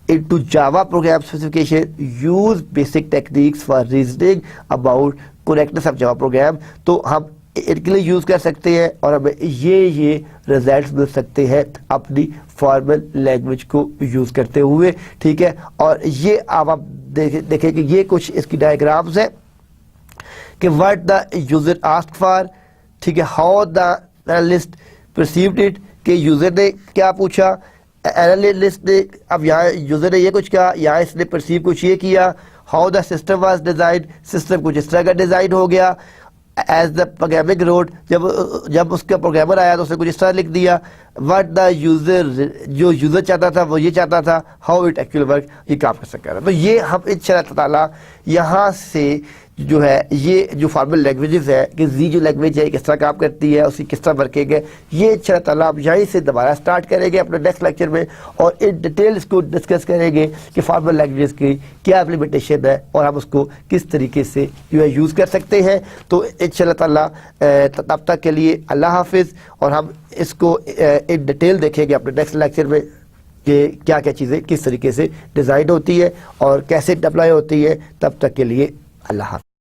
into Java program specification, use basic techniques for reasoning about correctness of Java program। तो हम इनके लिए यूज़ कर सकते हैं और हमें ये रिजल्ट्स मिल सकते हैं अपनी फॉर्मल लैंग्वेज को यूज़ करते हुए, ठीक है। और ये अब आप देखें कि ये कुछ इसकी डायग्राम्स है कि what the user ask for, ठीक है, how the analyst perceived it, कि यूज़र ने क्या पूछा, एनालिस्ट ने, अब यहाँ यूज़र ने ये कुछ कहा, यहाँ इसने परसीव कुछ ये किया। How the system was design, system कुछ इस तरह का डिज़ाइन हो गया। एज द प्रोग्रामिंग रोड, जब उसका प्रोग्रामर आया तो उसने कुछ इस तरह लिख दिया। व्हाट द यूज़र, जो यूज़र चाहता था वो ये चाहता था। हाउ इट एक्चुअली वर्क, ये काम कर सकता है। तो ये हम इंशाअल्लाह ताला यहाँ से जो है ये जो फॉर्मल लैंग्वेजेस है कि Z जो लैंग्वेज है किस तरह काम करती है, उसकी किस तरह वर्किंग है, ये इंशाअल्लाह ताला आप यहीं से दोबारा स्टार्ट करेंगे अपने नेक्स्ट लेक्चर में और इन डिटेल इसको डिस्कस करेंगे कि फॉर्मल लैंग्वेजेस की क्या इम्प्लीमेंटेशन है और हम उसको किस तरीके से जो है यूज़ कर सकते हैं। तो इंशाअल्लाह ताला तब तक के लिए अल्लाह हाफिज़, और हम इसको इन डिटेल देखेंगे अपने नेक्स्ट लेक्चर में कि क्या क्या चीज़ें किस तरीके से डिज़ाइन होती है और कैसे डिप्लॉय होती है। तब तक के लिए अल्लाह हाफ़िज़।